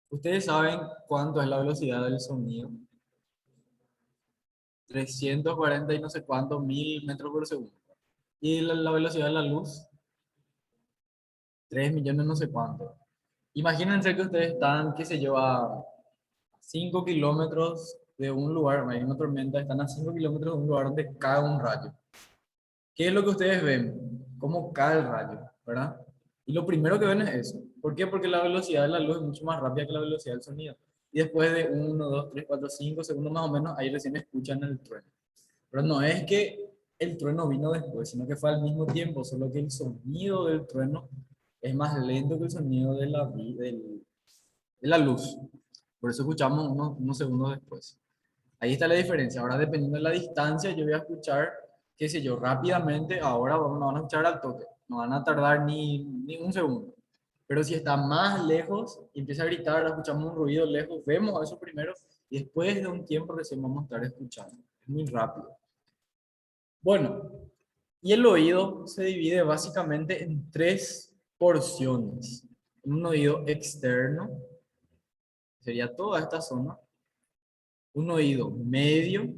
ustedes saben cuánto es la velocidad del sonido. 340 y no sé cuántos mil metros por segundo. Y la velocidad de la luz, 3 millones no sé cuánto. Imagínense que ustedes están, qué sé yo, a 5 kilómetros de un lugar, hay una tormenta, están a 5 kilómetros de un lugar donde cae un rayo. ¿Qué es lo que ustedes ven? ¿Cómo cae el rayo? ¿Verdad? Y lo primero que ven es eso. ¿Por qué? Porque la velocidad de la luz es mucho más rápida que la velocidad del sonido. Y después de 1, 2, 3, 4, 5 segundos más o menos, ahí recién escuchan el trueno. Pero no es que el trueno vino después, sino que fue al mismo tiempo, solo que el sonido del trueno es más lento que el sonido de la luz. Por eso escuchamos unos segundos después. Ahí está la diferencia. Ahora, dependiendo de la distancia, yo voy a escuchar, qué sé yo, rápidamente. Ahora no van a escuchar al toque. No van a tardar ni un segundo. Pero si está más lejos y empieza a gritar, escuchamos un ruido lejos, vemos eso primero y después de un tiempo recién vamos a estar escuchando. Es muy rápido. Bueno, y el oído se divide básicamente en tres porciones. Un oído externo, sería toda esta zona. Un oído medio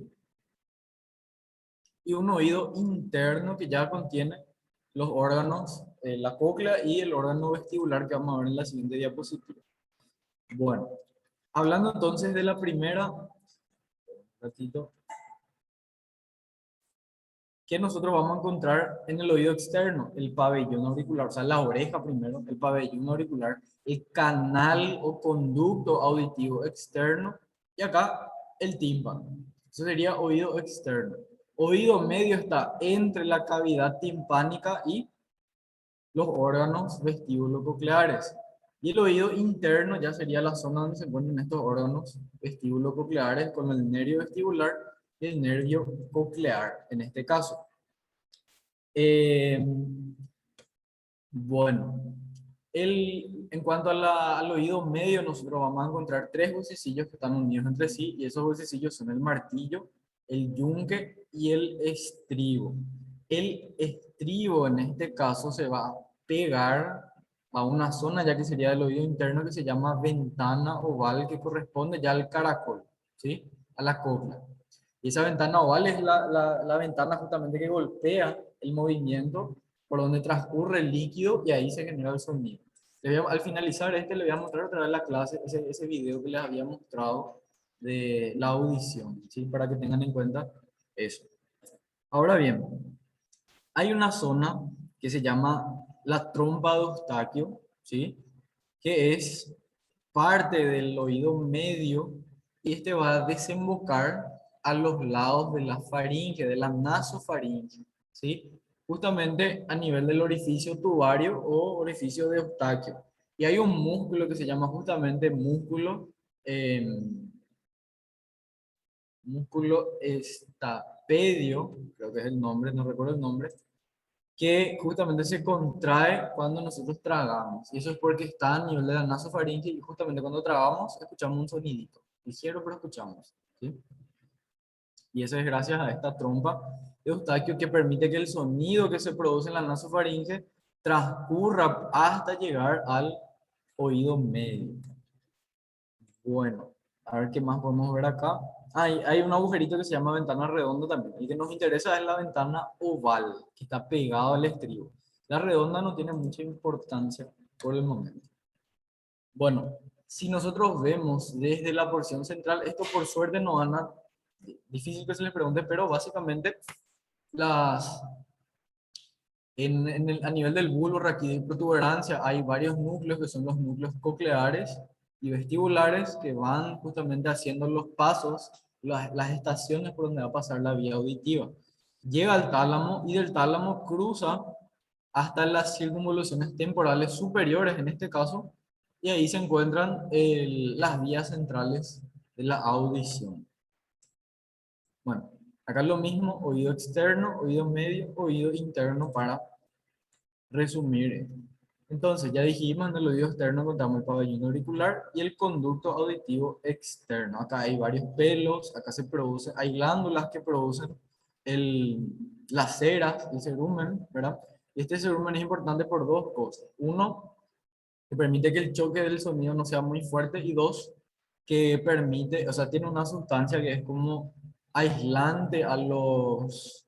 y un oído interno que ya contiene los órganos, la cóclea y el órgano vestibular que vamos a ver en la siguiente diapositiva. Bueno, hablando entonces de la primera, un ratito, que nosotros vamos a encontrar en el oído externo, el pabellón auricular, o sea, la oreja primero, el pabellón auricular, el canal o conducto auditivo externo y acá el tímpano. Eso sería oído externo. Oído medio está entre la cavidad timpánica y los órganos vestíbulo-cocleares. Y el oído interno ya sería la zona donde se encuentran estos órganos vestíbulo-cocleares con el nervio vestibular y el nervio coclear en este caso. Eh, bueno, en cuanto a al oído medio, nosotros vamos a encontrar tres huesecillos que están unidos entre sí, y esos huesecillos son el martillo, el yunque y el estribo. El estribo en este caso se va a pegar a una zona ya que sería del oído interno que se llama ventana oval que corresponde ya al caracol, ¿sí? A la cóclea. Y esa ventana oval es la ventana justamente que golpea el movimiento por donde transcurre el líquido y ahí se genera el sonido. Al finalizar este, le voy a mostrar otra vez la clase, ese video que les había mostrado de la audición, ¿sí? Para que tengan en cuenta eso. Ahora bien, hay una zona que se llama la trompa de Eustaquio, ¿sí? Que es parte del oído medio y este va a desembocar a los lados de la faringe, de la nasofaringe, ¿sí? Justamente a nivel del orificio tubario o orificio de Eustaquio. Y hay un músculo que se llama justamente eh, músculo estapedio, creo que es el nombre, no recuerdo el nombre, que justamente se contrae cuando nosotros tragamos. Y eso es porque está a nivel de la nasofaringe y justamente cuando tragamos escuchamos un sonidito. Ligero, pero escuchamos. ¿Sí? Y eso es gracias a esta trompa de Eustaquio que permite que el sonido que se produce en la nasofaringe transcurra hasta llegar al oído medio. Bueno, a ver qué más podemos ver acá. Hay un agujerito que se llama ventana redonda también. El que nos interesa es la ventana oval, que está pegado al estribo. La redonda no tiene mucha importancia por el momento. Bueno, si nosotros vemos desde la porción central, esto por suerte no van a, difícil que se les pregunte, pero básicamente las, a nivel del bulbo raquídeo y protuberancia hay varios núcleos que son los núcleos cocleares y vestibulares que van justamente haciendo los pasos, las estaciones por donde va a pasar la vía auditiva. Llega al tálamo y del tálamo cruza hasta las circunvoluciones temporales superiores en este caso y ahí se encuentran las vías centrales de la audición. Bueno, acá lo mismo, oído externo, oído medio, oído interno para resumir. Entonces, ya dijimos, en el oído externo contamos el pabellón auricular y el conducto auditivo externo. Acá hay varios pelos, acá se produce, hay glándulas que producen las ceras, el cerumen, ¿verdad? Y este cerumen es importante por dos cosas. Uno, que permite que el choque del sonido no sea muy fuerte y dos, que permite, o sea, tiene una sustancia que es como aislante a los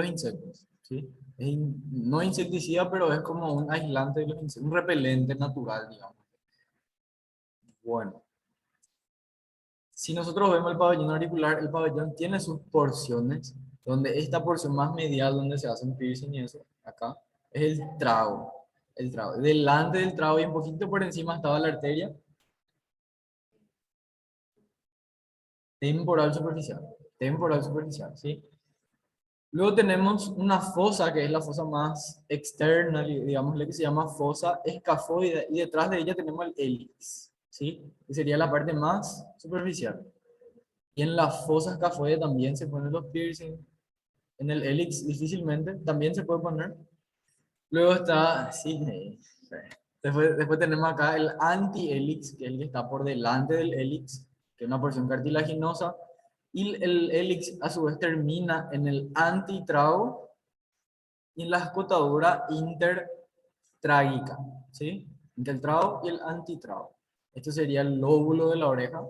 insectos, ¿sí? No insecticida, pero es como un aislante de los insectos, un repelente natural, digamos. Bueno, si nosotros vemos el pabellón auricular, el pabellón tiene sus porciones, donde esta porción más medial, donde se hace un piercing y eso, acá, es el trago. El trago. Delante del trago y un poquito por encima estaba la arteria temporal superficial. Temporal superficial, ¿sí? Luego tenemos una fosa, que es la fosa más externa, digamos, que se llama fosa escafoide, y detrás de ella tenemos el hélix, ¿sí? Que sería la parte más superficial. Y en la fosa escafoide también se ponen los piercing. En el hélix difícilmente, también se puede poner. Luego está, sí, sí. Después tenemos acá el anti-hélix, que es el que está por delante del hélix, que es una porción cartilaginosa. Y el hélix a su vez termina en el antitrago y en la escotadura intertrágica, ¿sí? Entre el trago y el antitrago. Este sería el lóbulo de la oreja.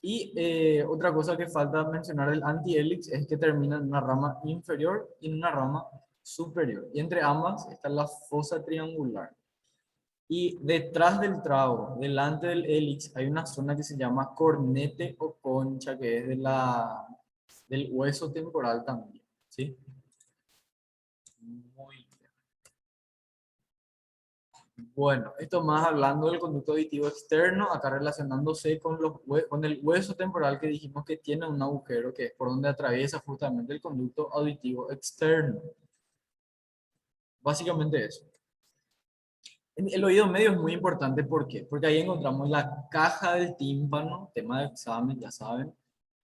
Y otra cosa que falta mencionar del antihélix es que termina en una rama inferior y en una rama superior. Y entre ambas está la fosa triangular. Y detrás del trago, delante del hélix, hay una zona que se llama cornete o concha, que es del hueso temporal también. ¿sí? Muy bien. Bueno, esto más hablando del conducto auditivo externo, acá relacionándose con, con el hueso temporal que dijimos que tiene un agujero, que es por donde atraviesa justamente el conducto auditivo externo. Básicamente eso. El oído medio es muy importante, ¿por qué? Porque ahí encontramos la caja del tímpano, tema de examen, ya saben,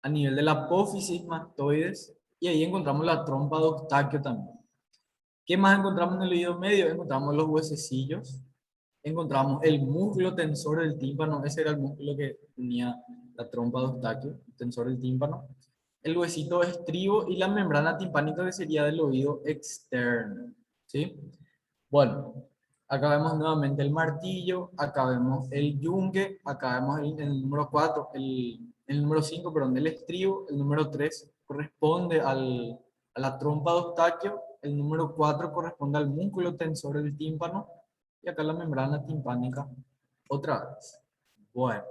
a nivel de la apófisis mastoides, y ahí encontramos la trompa de Eustaquio también. ¿Qué más encontramos en el oído medio? Encontramos los huesecillos, encontramos el músculo tensor del tímpano, ese era el músculo que tenía la trompa de Eustaquio, el tensor del tímpano, el huesito estribo y la membrana timpánica que sería del oído externo, ¿sí? Bueno, acá vemos nuevamente el martillo, acá vemos el yunque, acá vemos el número 4, el número 5, perdón, el estribo, el número 3 corresponde a la trompa de Eustaquio, el número 4 corresponde al músculo tensor del tímpano y acá la membrana timpánica otra vez. Bueno,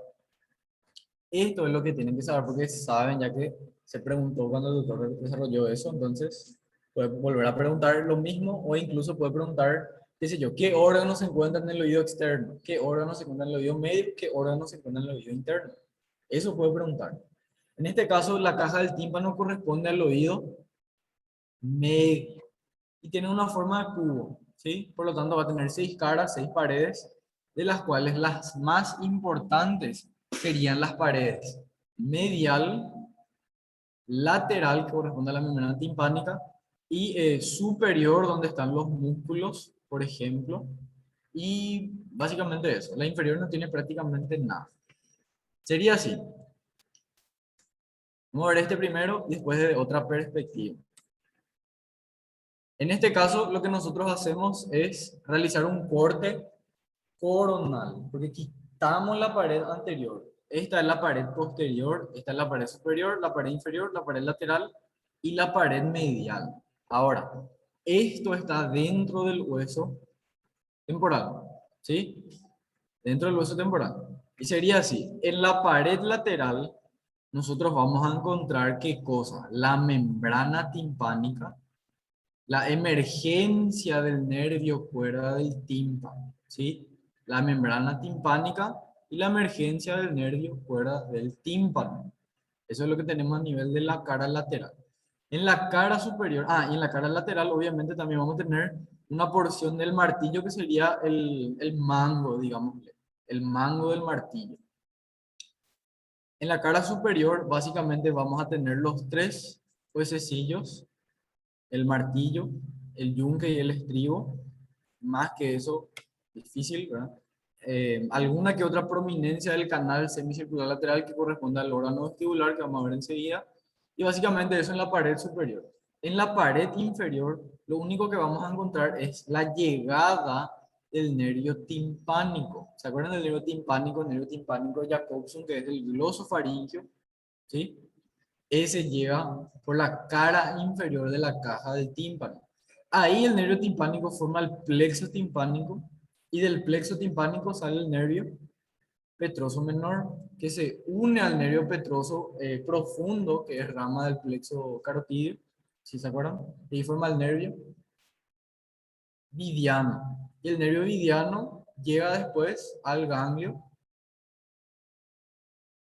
esto es lo que tienen que saber porque saben ya que se preguntó cuando el doctor desarrolló eso, entonces puede volver a preguntar lo mismo o incluso puede preguntar, qué sé yo, qué órgano se encuentra en el oído externo, qué órgano se encuentra en el oído medio, qué órgano se encuentra en el oído interno. Eso puede preguntar. En este caso, la caja del tímpano corresponde al oído medio y tiene una forma de cubo, ¿sí? Por lo tanto, va a tener 6 caras, 6 paredes, de las cuales las más importantes serían las paredes medial, lateral, que corresponde a la membrana timpánica, y superior, donde están los músculos, por ejemplo, y básicamente eso. La inferior no tiene prácticamente nada. Sería así. Vamos a ver este primero y después de otra perspectiva. En este caso, lo que nosotros hacemos es realizar un corte coronal, porque quitamos la pared anterior. Esta es la pared posterior, esta es la pared superior, la pared inferior, la pared lateral y la pared medial. Ahora, esto está dentro del hueso temporal, ¿sí? Dentro del hueso temporal. Y sería así, en la pared lateral nosotros vamos a encontrar qué cosa, la membrana timpánica, la emergencia del nervio fuera del tímpano, ¿sí? La membrana timpánica y la emergencia del nervio fuera del tímpano. Eso es lo que tenemos a nivel de la cara lateral. En la cara superior, y en la cara lateral obviamente también vamos a tener una porción del martillo que sería el mango, digamos, el mango del martillo. En la cara superior básicamente vamos a tener los 3 huesecillos, el martillo, el yunque y el estribo. Más que eso, difícil, ¿verdad? Alguna que otra prominencia del canal semicircular lateral que corresponde al órgano vestibular que vamos a ver enseguida. Y básicamente eso en la pared superior. En la pared inferior, lo único que vamos a encontrar es la llegada del nervio timpánico. ¿Se acuerdan del nervio timpánico? El nervio timpánico de Jacobson, que es el glosofaringio, ¿sí? Ese llega por la cara inferior de la caja del tímpano. Ahí el nervio timpánico forma el plexo timpánico y del plexo timpánico sale el nervio petroso menor que se une al nervio petroso profundo, que es rama del plexo carotídeo, ¿sí se acuerdan? Y forma el nervio vidiano. Y el nervio vidiano llega después al ganglio.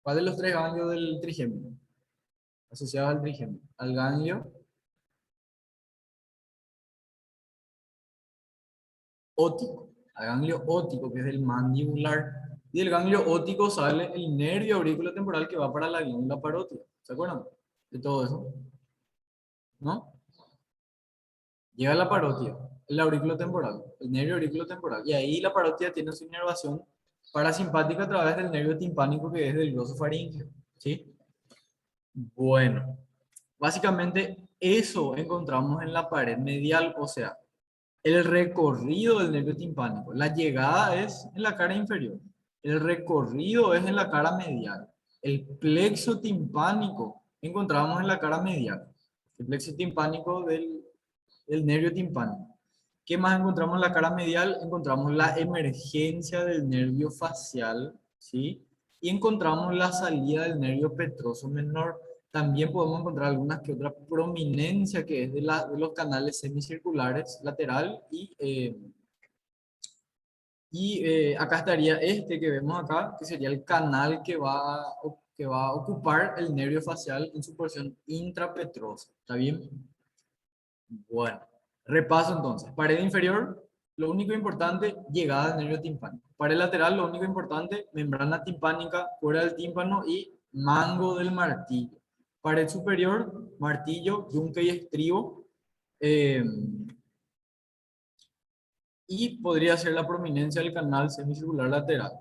¿Cuál de los 3 ganglios del trigémino? Asociado al trigémino. Al ganglio óptico, al ganglio óptico, que es el mandibular. Y del ganglio óptico sale el nervio aurículo temporal que va para la glándula parótida. ¿Se acuerdan de todo eso? ¿No? Llega a la parótida, el aurículo temporal, el nervio aurículo temporal. Y ahí la parótida tiene su inervación parasimpática a través del nervio timpánico que es del glosofaringeo. ¿Sí? Bueno, básicamente eso encontramos en la pared medial, o sea, el recorrido del nervio timpánico. La llegada es en la cara inferior. El recorrido es en la cara medial. El plexo timpánico encontramos en la cara medial. El plexo timpánico del nervio timpánico. ¿Qué más encontramos en la cara medial? Encontramos la emergencia del nervio facial, ¿sí? Y encontramos la salida del nervio petroso menor. También podemos encontrar algunas que otra prominencia que es de los canales semicirculares lateral acá estaría este que vemos acá, que sería el canal que va a ocupar el nervio facial en su porción intrapetrosa. ¿Está bien? Bueno, repaso entonces. Pared inferior, lo único importante, llegada al nervio timpánico. Pared lateral, lo único importante, membrana timpánica, fuera del tímpano y mango del martillo. Pared superior, martillo, yunque y estribo. eh, y podría ser la prominencia del canal semicircular lateral.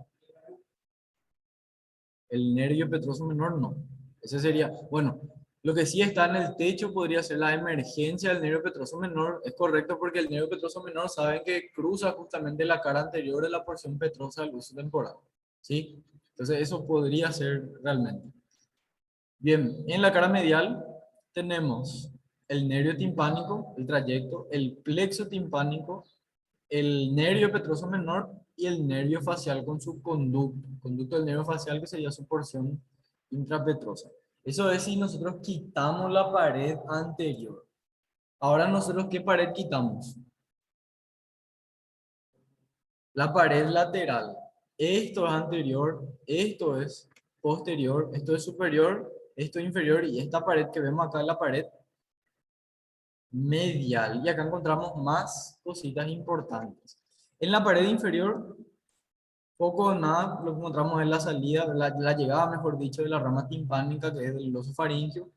El nervio petroso menor no. Ese sería, bueno, lo que sí está en el techo podría ser la emergencia del nervio petroso menor. Es correcto porque el nervio petroso menor saben que cruza justamente la cara anterior de la porción petrosa del hueso temporal. ¿Sí? Entonces eso podría ser realmente. Bien, en la cara medial tenemos el nervio timpánico, el trayecto, el plexo timpánico, el nervio petroso menor y el nervio facial con su conducto del nervio facial que sería su porción intrapetrosa. Eso es si nosotros quitamos la pared anterior. Ahora nosotros, ¿qué pared quitamos? La pared lateral. Esto es anterior, esto es posterior, esto es superior, esto es inferior y esta pared que vemos acá es la pared medial. Y acá encontramos más cositas importantes. En la pared inferior poco o nada, lo que encontramos es la salida, la llegada, mejor dicho, de la rama timpánica, que es del oso faríngeo.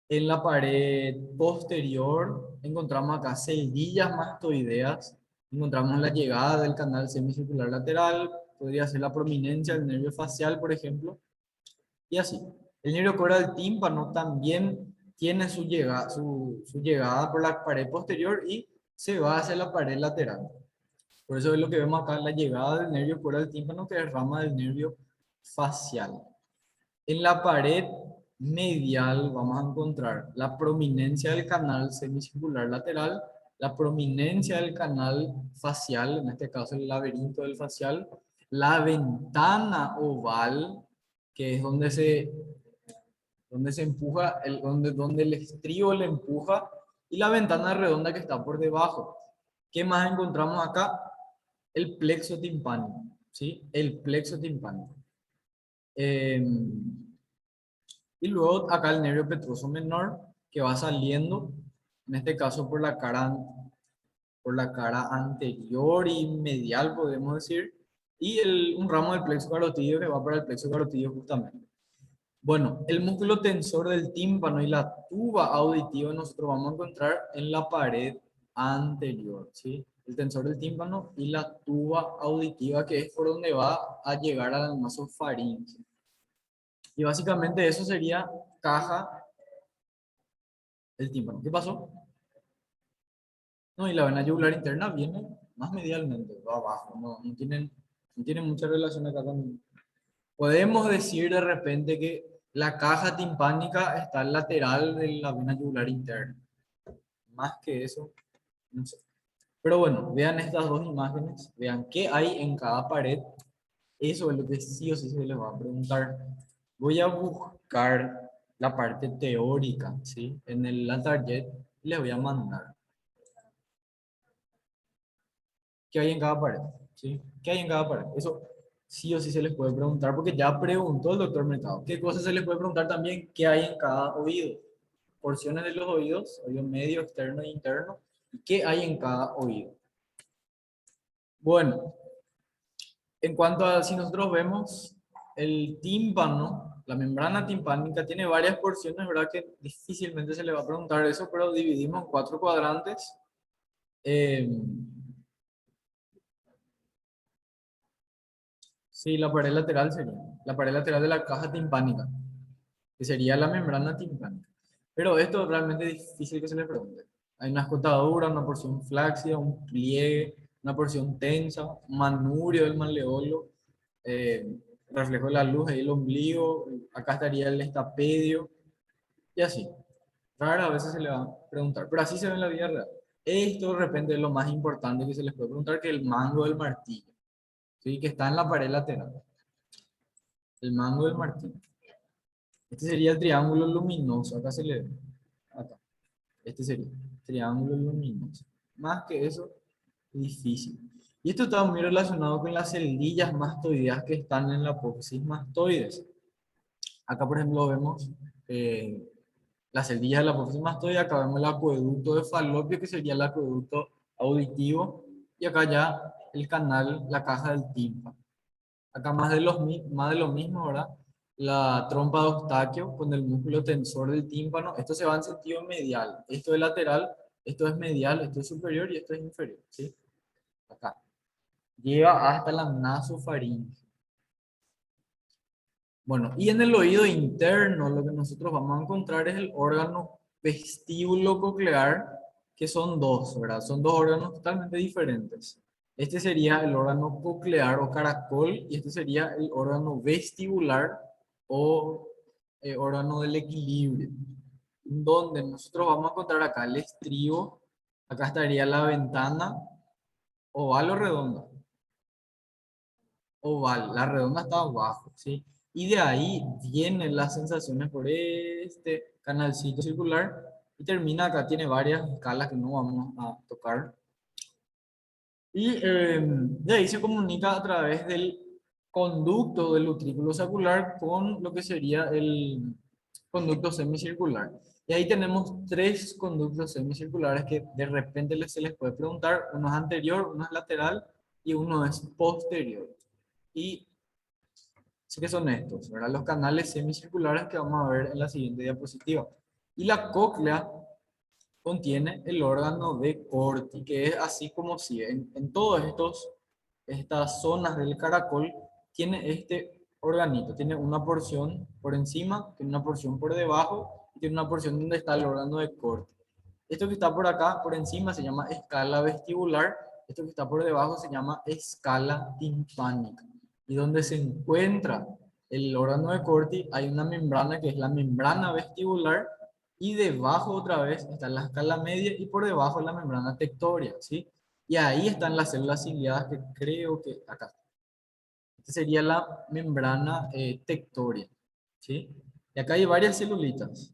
En la pared posterior encontramos acá celdillas mastoideas, encontramos la llegada del canal semicircular lateral, podría ser la prominencia del nervio facial, por ejemplo, y así. El nervio coral tímpano también tiene su llegada por la pared posterior y se va hacia la pared lateral. Por eso es lo que vemos acá, la llegada del nervio coral tímpano, que es rama del nervio facial. En la pared medial vamos a encontrar la prominencia del canal semicircular lateral, la prominencia del canal facial, en este caso el laberinto del facial, la ventana oval, que es donde se empuja, donde el estribo le empuja, y la ventana redonda que está por debajo. ¿Qué más encontramos acá? El plexo timpánico, ¿sí? El plexo timpánico. Eh, y luego acá el nervio petroso menor que va saliendo, en este caso por la cara anterior y medial, podemos decir, y un ramo del plexo carotídeo que va para el plexo carotídeo justamente. Bueno, el músculo tensor del tímpano y la tuba auditiva nosotros vamos a encontrar en la pared anterior, ¿sí? El tensor del tímpano y la tuba auditiva que es por donde va a llegar al nasofaríngeo. Y básicamente eso sería caja del tímpano. ¿Qué pasó? No, y la vena yugular interna viene más medialmente, va abajo, no tienen mucha relación acá con... Podemos decir de repente que la caja timpánica está al lateral de la vena yugular interna. Más que eso, no sé. Pero bueno, vean estas dos imágenes, vean qué hay en cada pared. Eso es lo que sí o sí se les va a preguntar. Voy a buscar la parte teórica, ¿sí? En el Latarjet les voy a mandar. ¿Qué hay en cada pared? ¿Sí? ¿Qué hay en cada pared? Eso sí o sí se les puede preguntar porque ya preguntó el doctor Mercado. ¿Qué cosas se les puede preguntar también? ¿Qué hay en cada oído? Porciones de los oídos, oído medio, externo e interno. ¿Y qué hay en cada oído? Bueno, en cuanto a si nosotros vemos el tímpano, la membrana timpánica tiene varias porciones, ¿verdad? Que difícilmente se le va a preguntar eso, pero dividimos en 4 cuadrantes. Eh, sí, la pared lateral sería la pared lateral de la caja timpánica, que sería la membrana timpánica. Pero esto realmente es difícil que se le pregunte. Hay una escotadura, una porción flácida, un pliegue, una porción tensa, un manurio del malleolo, eh, reflejo de la luz, ahí el ombligo, acá estaría el estapedio, y así. Rara a veces se le va a preguntar, pero así se ve en la vida real. Esto de repente es lo más importante que se les puede preguntar, que el mango del martillo, ¿sí? Que está en la pared lateral. El mango del martillo. Este sería el triángulo luminoso. Acá se le ve. Acá. Este sería triángulo luminoso. Más que eso, difícil. Y esto está muy relacionado con las celdillas mastoideas que están en la apófisis mastoides. Acá, por ejemplo, vemos eh, las celdillas de la apófisis mastoide. Acá vemos el acueducto de Falopio, que sería el acueducto auditivo. Y acá ya el canal, la caja del tímpano. Acá más de lo mismo, ¿verdad? La trompa de Eustaquio con el músculo tensor del tímpano. Esto se va en sentido medial. Esto es lateral, esto es medial, esto es superior y esto es inferior. ¿Sí? Acá. Llega hasta la nasofaringe. Bueno, y en el oído interno lo que nosotros vamos a encontrar es el órgano vestíbulo coclear, que son dos, ¿verdad? Son dos órganos totalmente diferentes. Este sería el órgano coclear o caracol y este sería el órgano vestibular o órgano del equilibrio, donde nosotros vamos a encontrar acá el estribo, acá estaría la ventana oval o redonda. Oval, la redonda está abajo, ¿sí? Y de ahí vienen las sensaciones por este canalcito circular y termina acá, tiene varias escalas que no vamos a tocar. Y de ahí se comunica a través del conducto del utrículo saccular con lo que sería el conducto semicircular. Y ahí tenemos tres conductos semicirculares que de repente se les puede preguntar, uno es anterior, uno es lateral y uno es posterior. Y sí que son estos, ¿verdad? Los canales semicirculares que vamos a ver en la siguiente diapositiva. Y la cóclea contiene el órgano de Corti, que es así como si en todos estas zonas del caracol tiene este organito, tiene una porción por encima, tiene una porción por debajo y tiene una porción donde está el órgano de Corti. Esto que está por acá, por encima, se llama escala vestibular, esto que está por debajo se llama escala timpánica. Y donde se encuentra el órgano de Corti hay una membrana que es la membrana vestibular y debajo otra vez está la escala media y por debajo la membrana tectoria, ¿sí? Y ahí están las células ciliadas que creo que acá. Esta sería la membrana tectoria, ¿sí? Y acá hay varias celulitas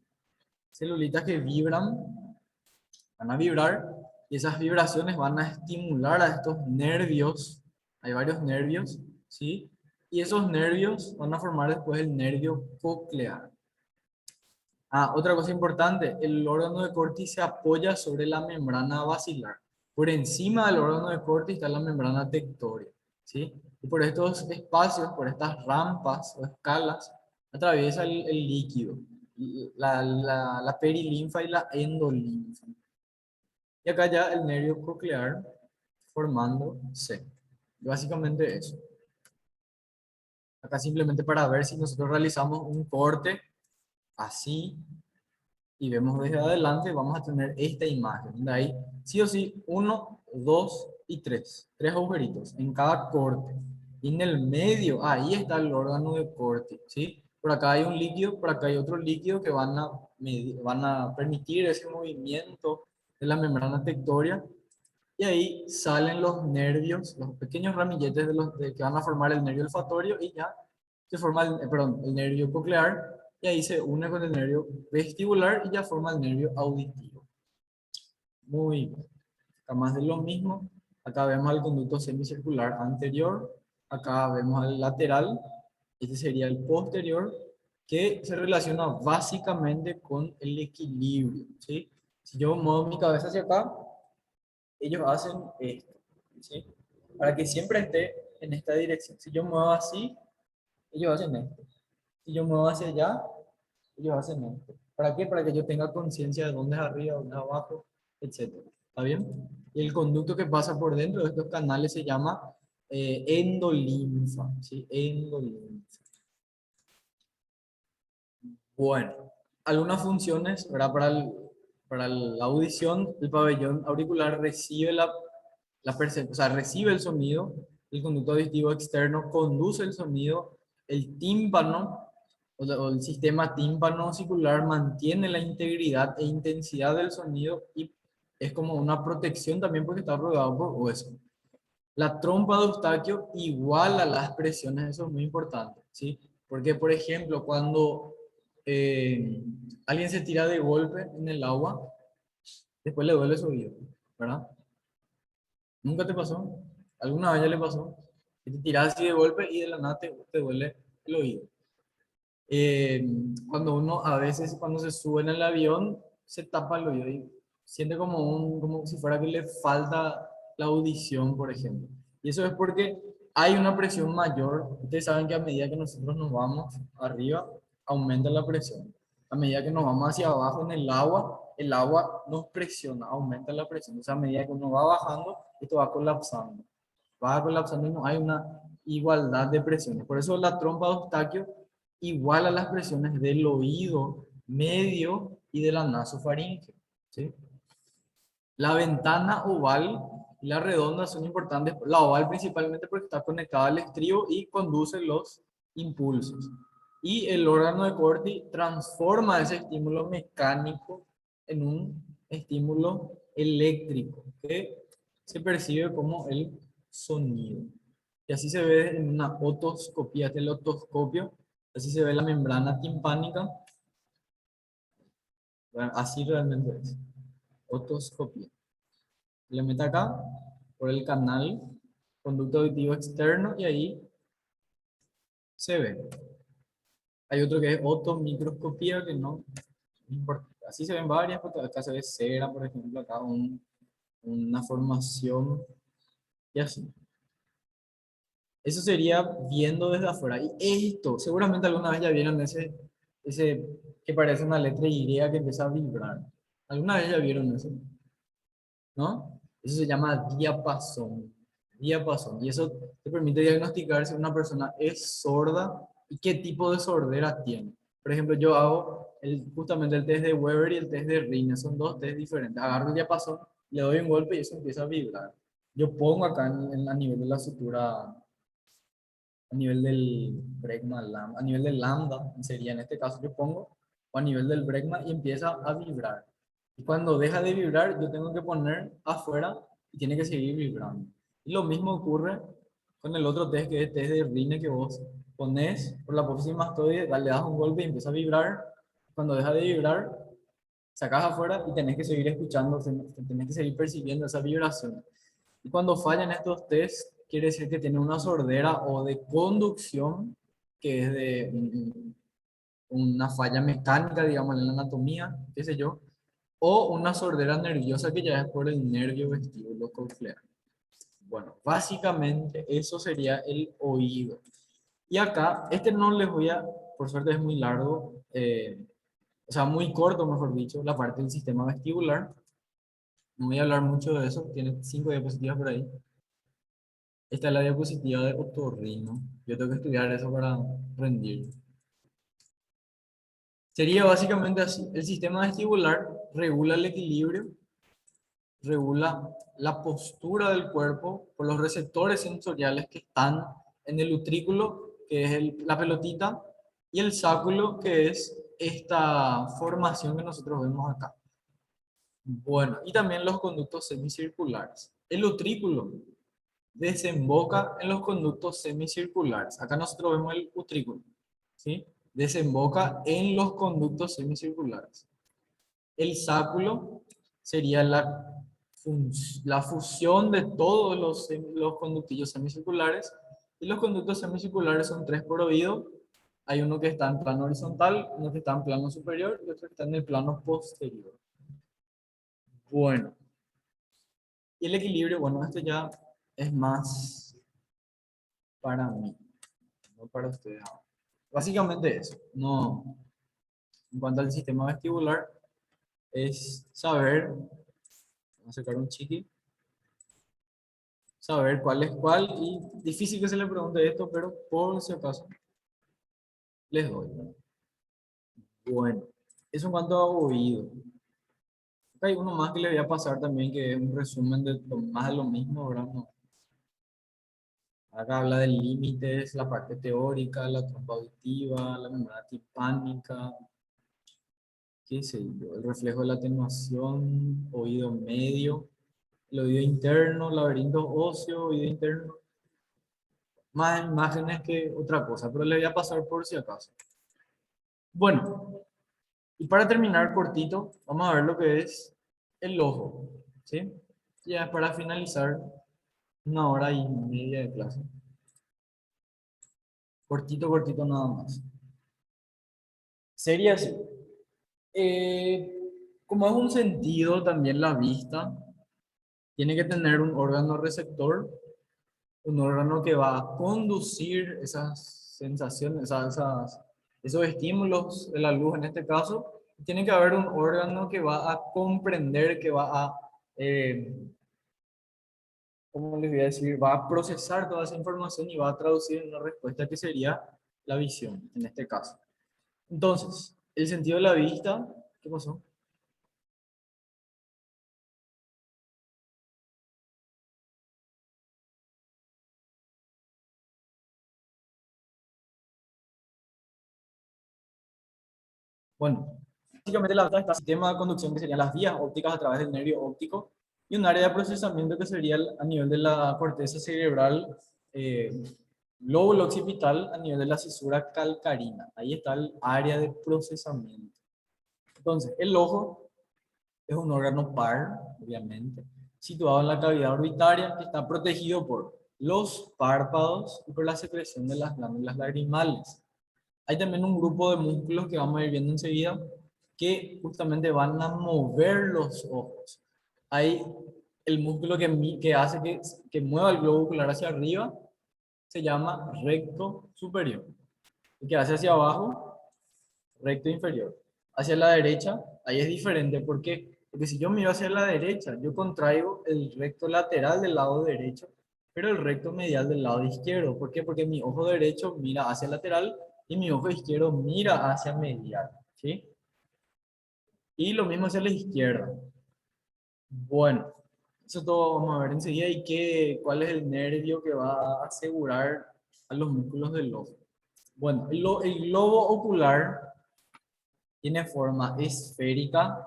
que vibran, van a vibrar y esas vibraciones van a estimular a estos nervios, hay varios nervios, ¿sí? Y esos nervios van a formar después el nervio coclear. Ah, otra cosa importante, el órgano de Corti se apoya sobre la membrana basilar. Por encima del órgano de Corti está la membrana tectoria, ¿sí? Y por estos espacios, por estas rampas o escalas, atraviesa el líquido, la perilinfa y la endolinfa. Y acá ya el nervio coclear formando C. Básicamente eso. Acá simplemente para ver si nosotros realizamos un corte así y vemos desde adelante, vamos a tener esta imagen. De ahí, sí o sí, uno, dos y tres. Tres agujeritos en cada corte. Y en el medio, ahí está el órgano de corte, ¿sí? Por acá hay un líquido, por acá hay otro líquido que van a permitir ese movimiento de la membrana tectoria. Y ahí salen los nervios, los pequeños ramilletes que van a formar el nervio olfatorio y ya se forma el nervio coclear y ahí se une con el nervio vestibular y ya forma el nervio auditivo. Muy bien. Acá más de lo mismo. Acá vemos el conducto semicircular anterior. Acá vemos el lateral. Este sería el posterior que se relaciona básicamente con el equilibrio, ¿sí? Si yo muevo mi cabeza hacia acá, ellos hacen esto, ¿sí? Para que siempre esté en esta dirección. Si yo muevo así, ellos hacen esto. Si yo muevo hacia allá, ellos hacen esto. ¿Para qué? Para que yo tenga conciencia de dónde es arriba, dónde es abajo, etcétera. ¿Está bien? Y el conducto que pasa por dentro de estos canales se llama endolinfa, ¿sí? Endolinfa. Bueno, algunas funciones, ¿verdad? Para la audición, el pabellón auricular recibe o sea, recibe el sonido, el conducto auditivo externo conduce el sonido, el tímpano o el sistema tímpano circular mantiene la integridad e intensidad del sonido y es como una protección también porque está rodeado por hueso. La trompa de Eustaquio iguala las presiones, eso es muy importante, ¿sí? Porque, por ejemplo, cuando eh, alguien se tira de golpe en el agua, después le duele su oído, ¿verdad? ¿Nunca te pasó? ¿Alguna vez ya le pasó? Que te tiras así de golpe y de la nada te duele el oído. Eh, Cuando uno a veces cuando se sube en el avión se tapa el oído y siente como si fuera que le falta la audición, por ejemplo. Y eso es porque hay una presión mayor. Ustedes saben que a medida que nosotros nos vamos arriba, aumenta la presión. A medida que nos vamos hacia abajo en el agua nos presiona, aumenta la presión. O sea, a medida que uno va bajando, esto va colapsando. Va colapsando y no hay una igualdad de presiones. Por eso la trompa de Eustaquio igual a las presiones del oído medio y de la nasofaringe. ¿Sí? La ventana oval y la redonda son importantes. La oval principalmente porque está conectada al estribo y conduce los impulsos. Y el órgano de Corti transforma ese estímulo mecánico en un estímulo eléctrico que se percibe como el sonido. Y así se ve en una otoscopía, este es el otoscopio. Así se ve la membrana timpánica. Bueno, así realmente es. Otoscopía. Le mete acá por el canal, conducto auditivo externo y ahí se ve. Hay otro que es otomicroscopía que no importa. Así se ven varias, porque acá se ve cera, por ejemplo, acá una formación y así. Eso sería viendo desde afuera. Y esto, seguramente alguna vez ya vieron ese que parece una letra Y que empieza a vibrar. ¿Alguna vez ya vieron eso? ¿No? Eso se llama diapasón. Diapasón. Y eso te permite diagnosticar si una persona es sorda y qué tipo de sordera tiene. Por ejemplo, yo hago justamente el test de Weber y el test de Rine. Son dos test diferentes. Agarro el diapasón, le doy un golpe y eso empieza a vibrar. Yo pongo acá a nivel de la sutura, a nivel del bregma, a nivel del lambda, sería en este caso yo pongo, o a nivel del bregma y empieza a vibrar. Y cuando deja de vibrar, yo tengo que poner afuera y tiene que seguir vibrando. Y lo mismo ocurre con el otro test, que es el test de Rine, que vos pones por la apófisis mastoide, le das un golpe y empieza a vibrar. Cuando deja de vibrar, sacas afuera y tenés que seguir escuchando, tenés que seguir percibiendo esa vibración. Y cuando fallan estos test, quiere decir que tiene una sordera o de conducción, que es de una falla mecánica, digamos, en la anatomía, qué sé yo, o una sordera nerviosa que ya es por el nervio vestíbulo coclear. Bueno, básicamente eso sería el oído. Y acá, este no les voy a, por suerte es muy largo, o sea, muy corto, mejor dicho, la parte del sistema vestibular. No voy a hablar mucho de eso, tiene 5 diapositivas por ahí. Esta es la diapositiva de otorrino. Yo tengo que estudiar eso para rendir. Sería básicamente así. El sistema vestibular regula el equilibrio, regula la postura del cuerpo por los receptores sensoriales que están en el utrículo, que es la pelotita, y el sáculo, que es esta formación que nosotros vemos acá. Bueno, y también los conductos semicirculares. El utrículo desemboca en los conductos semicirculares. Acá nosotros vemos el utrículo, ¿sí? Desemboca en los conductos semicirculares. El sáculo sería la fusión de todos los conductillos semicirculares, y los conductos semicirculares son tres por oído. Hay uno que está en plano horizontal, uno que está en plano superior y otro que está en el plano posterior. Bueno, y el equilibrio, bueno, esto ya es más para mí, no para ustedes. Básicamente eso. No, en cuanto al sistema vestibular, es saber, vamos a sacar un chiqui, saber cuál es cuál, y difícil que se le pregunte esto, pero por si acaso les doy, ¿no? Bueno, eso en cuanto a oído. Acá hay uno más que le voy a pasar también, que es un resumen de más de lo mismo, ¿verdad? No. Acá habla de límites, la parte teórica, la trompa auditiva, la membrana timpánica, qué sé yo, el reflejo de la atenuación, oído medio, el oído interno, laberinto óseo, oído interno, más imágenes que otra cosa, pero le voy a pasar por si acaso. Bueno, y para terminar cortito, vamos a ver lo que es el ojo, ¿sí? Ya para finalizar, 1 hora y media de clase. Cortito, cortito nada más. Sería así. Eh, Como es un sentido, también la vista tiene que tener un órgano receptor, un órgano que va a conducir esas sensaciones, esos estímulos de la luz en este caso. Tiene que haber un órgano que va a comprender, que va a, eh, ¿cómo les voy a decir? Va a procesar toda esa información y va a traducir en una respuesta que sería la visión, en este caso. Entonces, el sentido de la vista, ¿qué pasó? Bueno, básicamente la otra está el sistema de conducción que serían las vías ópticas a través del nervio óptico y un área de procesamiento que sería a nivel de la corteza cerebral, eh, lóbulo occipital a nivel de la cisura calcarina. Ahí está el área de procesamiento. Entonces, el ojo es un órgano par, obviamente, situado en la cavidad orbitaria que está protegido por los párpados y por la secreción de las glándulas lagrimales. Hay también un grupo de músculos que vamos a ir viendo enseguida que justamente van a mover los ojos. Hay el músculo que hace que mueva el globo ocular hacia arriba, se llama recto superior. El que hace hacia abajo, recto inferior. Hacia la derecha, ahí es diferente. ¿Por qué? Porque si yo miro hacia la derecha, yo contraigo el recto lateral del lado derecho, pero el recto medial del lado izquierdo. ¿Por qué? Porque mi ojo derecho mira hacia lateral y mi ojo izquierdo mira hacia medial. ¿Sí? Y lo mismo hacia la izquierda. Bueno, eso todo vamos a ver enseguida. ¿Y cuál es el nervio que va a asegurar a los músculos del ojo? Bueno, el globo ocular tiene forma esférica,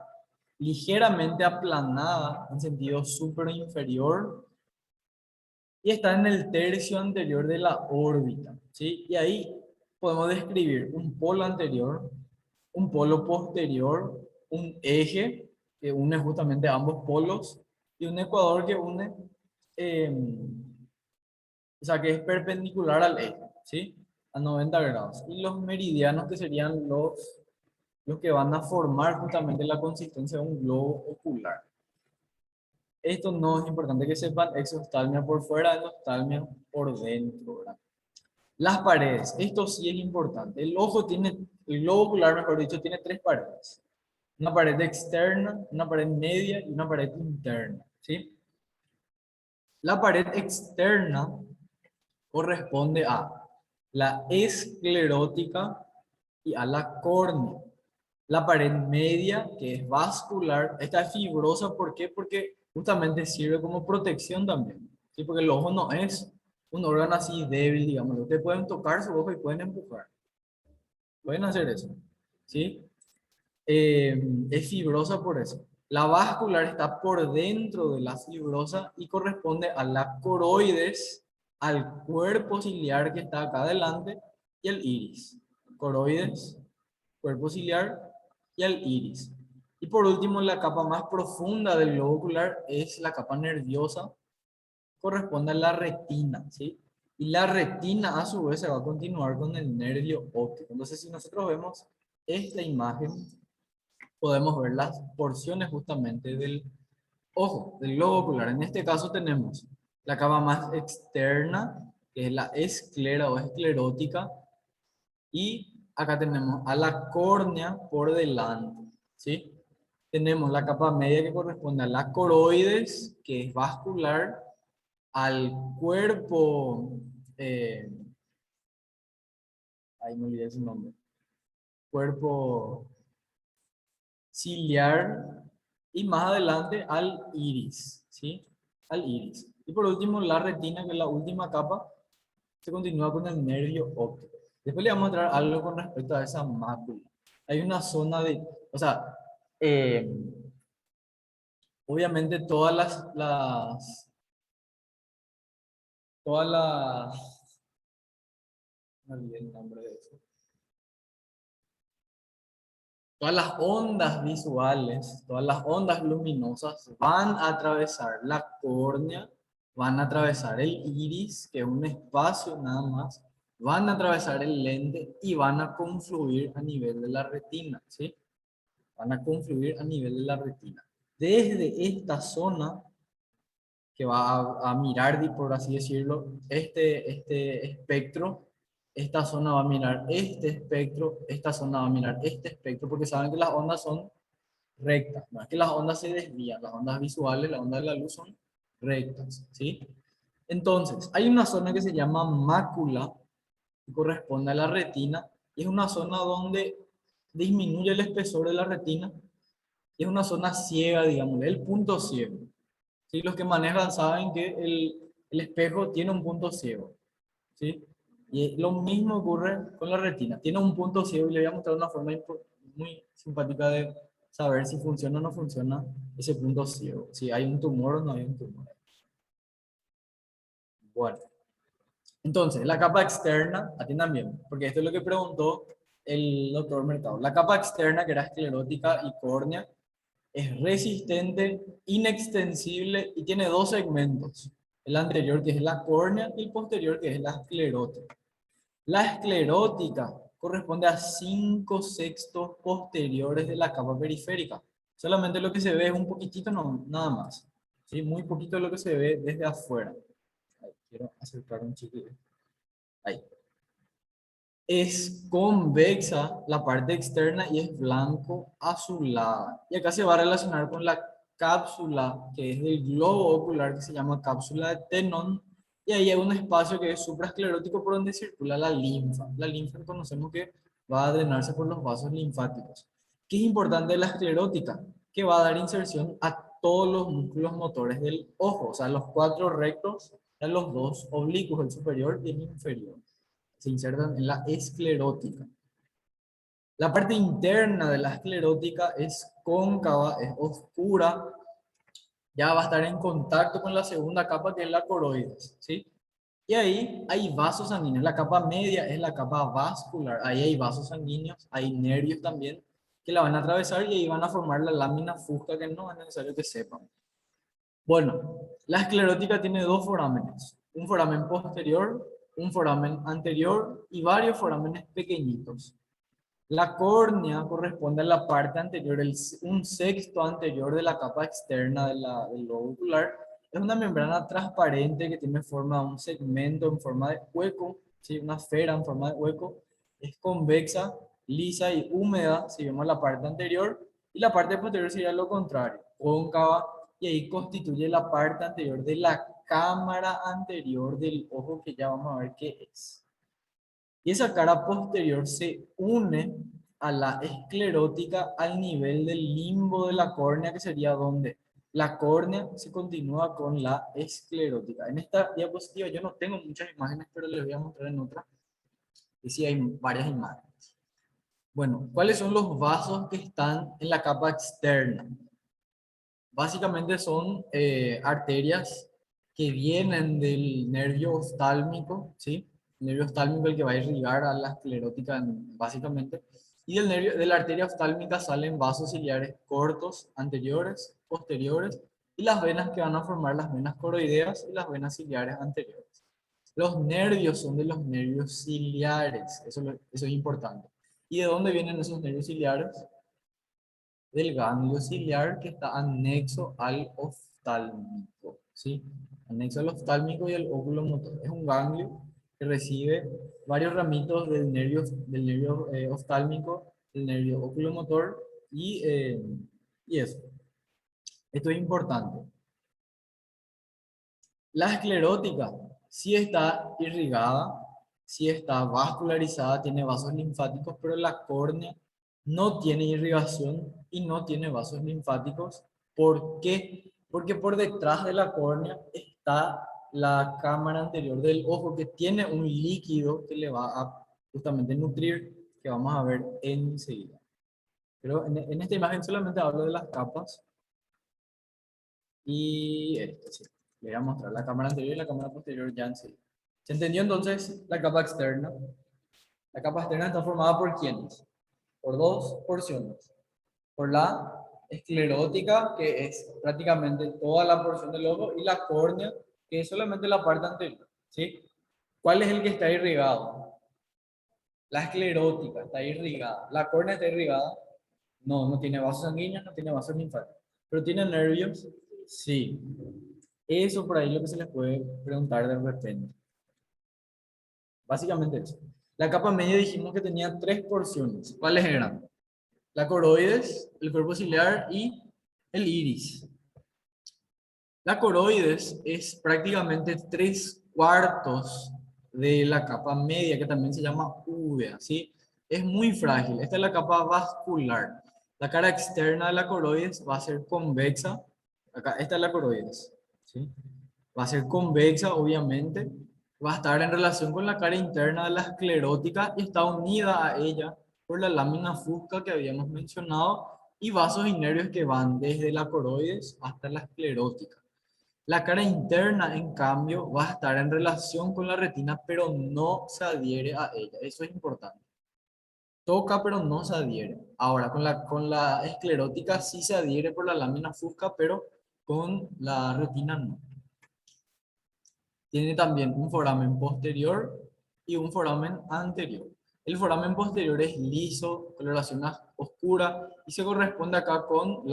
ligeramente aplanada en sentido superior inferior y está en el tercio anterior de la órbita, ¿sí? Y ahí podemos describir un polo anterior, un polo posterior, un eje que une justamente ambos polos y un ecuador que une, eh, o sea, que es perpendicular al eje, ¿sí? A 90 grados. Y los meridianos que serían los que van a formar justamente la consistencia de un globo ocular. Esto no es importante que sepan, exoftalmia por fuera, endoftalmia por dentro, ¿verdad? Las paredes, esto sí es importante. El globo ocular, mejor dicho, tiene 3 paredes. Una pared externa, una pared media y una pared interna, ¿sí? La pared externa corresponde a la esclerótica y a la córnea. La pared media, que es vascular, esta es fibrosa, ¿por qué? Porque justamente sirve como protección también, ¿sí? Porque el ojo no es un órgano así débil, digamos. Ustedes pueden tocar su ojo y pueden empujar, pueden hacer eso, ¿sí? Es fibrosa por eso. La vascular está por dentro de la fibrosa y corresponde a la coroides, al cuerpo ciliar que está acá adelante y al iris. Coroides, cuerpo ciliar y al iris. Y por último, la capa más profunda del globo ocular es la capa nerviosa, corresponde a la retina, ¿sí? Y la retina a su vez se va a continuar con el nervio óptico. Entonces, si nosotros vemos esta imagen, podemos ver las porciones justamente del ojo, del globo ocular. En este caso tenemos la capa más externa, que es la esclera o esclerótica, y acá tenemos a la córnea por delante, ¿sí? Tenemos la capa media que corresponde a la coroides, que es vascular, al cuerpo, eh, ahí me olvidé su nombre, cuerpo ciliar y más adelante al iris, ¿sí? Al iris. Y por último, la retina, que es la última capa, se continúa con el nervio óptico. Después le vamos a mostrar algo con respecto a esa mácula. Hay una zona de, o sea, eh, obviamente todas las, no olvidé el nombre de eso. Todas las ondas visuales, todas las ondas luminosas van a atravesar la córnea, van a atravesar el iris, que es un espacio nada más, van a atravesar el lente y van a confluir a nivel de la retina, ¿sí? Van a confluir a nivel de la retina. Desde esta zona que va a mirar, por así decirlo, este espectro, esta zona va a mirar este espectro, esta zona va a mirar este espectro, porque saben que las ondas son rectas, no es que las ondas se desvían, las ondas visuales, las ondas de la luz son rectas, ¿sí? Entonces, hay una zona que se llama mácula, que corresponde a la retina, y es una zona donde disminuye el espesor de la retina, y es una zona ciega, digamos, el punto ciego. ¿Sí? Los que manejan saben que el espejo tiene un punto ciego, ¿sí? Y lo mismo ocurre con la retina. Tiene un punto ciego y le voy a mostrar una forma muy simpática de saber si funciona o no funciona ese punto ciego. Si hay un tumor o no hay un tumor. Bueno, entonces, la capa externa, atiendan bien, porque esto es lo que preguntó el doctor Mercado. La capa externa, que era esclerótica y córnea, es resistente, inextensible y tiene dos segmentos. El anterior, que es la córnea, y el posterior, que es la esclerótica. La esclerótica corresponde a 5/6 posteriores de la capa periférica. Solamente lo que se ve es un poquitito, no, nada más. ¿Sí? Muy poquito lo que se ve desde afuera. Ahí, quiero acercar un chiquito. Ahí. Es convexa la parte externa y es blanco azulada. Y acá se va a relacionar con la cápsula que es del globo ocular que se llama cápsula de Tenon. Y ahí hay un espacio que es supraesclerótico por donde circula la linfa. La linfa conocemos que va a drenarse por los vasos linfáticos. ¿Qué es importante de la esclerótica? Que va a dar inserción a todos los músculos motores del ojo, o sea, los 4 rectos, a los 2 oblicuos, el superior y el inferior se insertan en la esclerótica. La parte interna de la esclerótica es cóncava, es oscura, ya va a estar en contacto con la segunda capa que es la coroides, ¿sí? Y ahí hay vasos sanguíneos. La capa media es la capa vascular. Ahí hay vasos sanguíneos, hay nervios también que la van a atravesar y ahí van a formar la lámina fusca que no es necesario que sepan. Bueno, la esclerótica tiene dos forámenes, un foramen posterior, un foramen anterior y varios forámenes pequeñitos. La córnea corresponde a la parte anterior, un sexto anterior de la capa externa del globo ocular. Es una membrana transparente que tiene forma de un segmento en forma de hueco, ¿sí? Una esfera en forma de hueco. Es convexa, lisa y húmeda, si vemos la parte anterior, y la parte posterior sería lo contrario, cóncava, y ahí constituye la parte anterior de la cámara anterior del ojo, que ya vamos a ver qué es. Y esa cara posterior se une a la esclerótica al nivel del limbo de la córnea, que sería donde la córnea se continúa con la esclerótica. En esta diapositiva yo no tengo muchas imágenes, pero les voy a mostrar en otra. Y sí hay varias imágenes. Bueno, ¿cuáles son los vasos que están en la capa externa? Básicamente son arterias que vienen del nervio oftálmico, ¿sí? El nervio oftálmico el que va a irrigar a la esclerótica, básicamente. Y del nervio, de la arteria oftálmica salen vasos ciliares cortos, anteriores, posteriores, y las venas que van a formar las venas coroideas y las venas ciliares anteriores. Los nervios son de los nervios ciliares, eso es importante. ¿Y de dónde vienen esos nervios ciliares? Del ganglio ciliar que está anexo al oftálmico, ¿sí? Anexo al oftálmico y al óculo motor. Es un ganglio que recibe varios ramitos del nervio oftálmico, del nervio oculomotor y eso. Esto es importante. La esclerótica sí está irrigada, sí está vascularizada, tiene vasos linfáticos, pero la córnea no tiene irrigación y no tiene vasos linfáticos. ¿Por qué? Porque por detrás de la córnea está la cámara anterior del ojo que tiene un líquido que le va a justamente nutrir, que vamos a ver enseguida. Pero en esta imagen solamente hablo de las capas y esto, sí. Le voy a mostrar la cámara anterior y la cámara posterior ya enseguida. ¿Se entendió entonces la capa externa? La capa externa está formada por ¿quiénes? por dos porciones. Por la esclerótica, que es prácticamente toda la porción del ojo, y la córnea, que es solamente la parte anterior. ¿Sí? ¿Cuál es el que está irrigado? La esclerótica está irrigada. La córnea está irrigada. No, no tiene vasos sanguíneos, no tiene vasos linfáticos. ¿Pero tiene nervios? Sí. Eso por ahí es lo que se les puede preguntar de repente. Básicamente eso. La capa media dijimos que tenía tres porciones. ¿Cuáles eran? La coroides, el cuerpo ciliar y el iris. La coroides es prácticamente tres cuartos de la capa media, que también se llama úvea, ¿sí? Es muy frágil. Esta es la capa vascular. La cara externa de la coroides va a ser convexa. Acá, esta es la coroides, ¿sí? Va a ser convexa, obviamente. Va a estar en relación con la cara interna de la esclerótica y está unida a ella por la lámina fusca que habíamos mencionado y vasos y nervios que van desde la coroides hasta la esclerótica. La cara interna, en cambio, va a estar en relación con la retina, pero no se adhiere a ella. Eso es importante. Toca, pero no se adhiere. Ahora, con la esclerótica sí se adhiere por la lámina fusca, pero con la retina no. Tiene también un foramen posterior y un foramen anterior. El foramen posterior es liso, coloración oscura y se corresponde acá con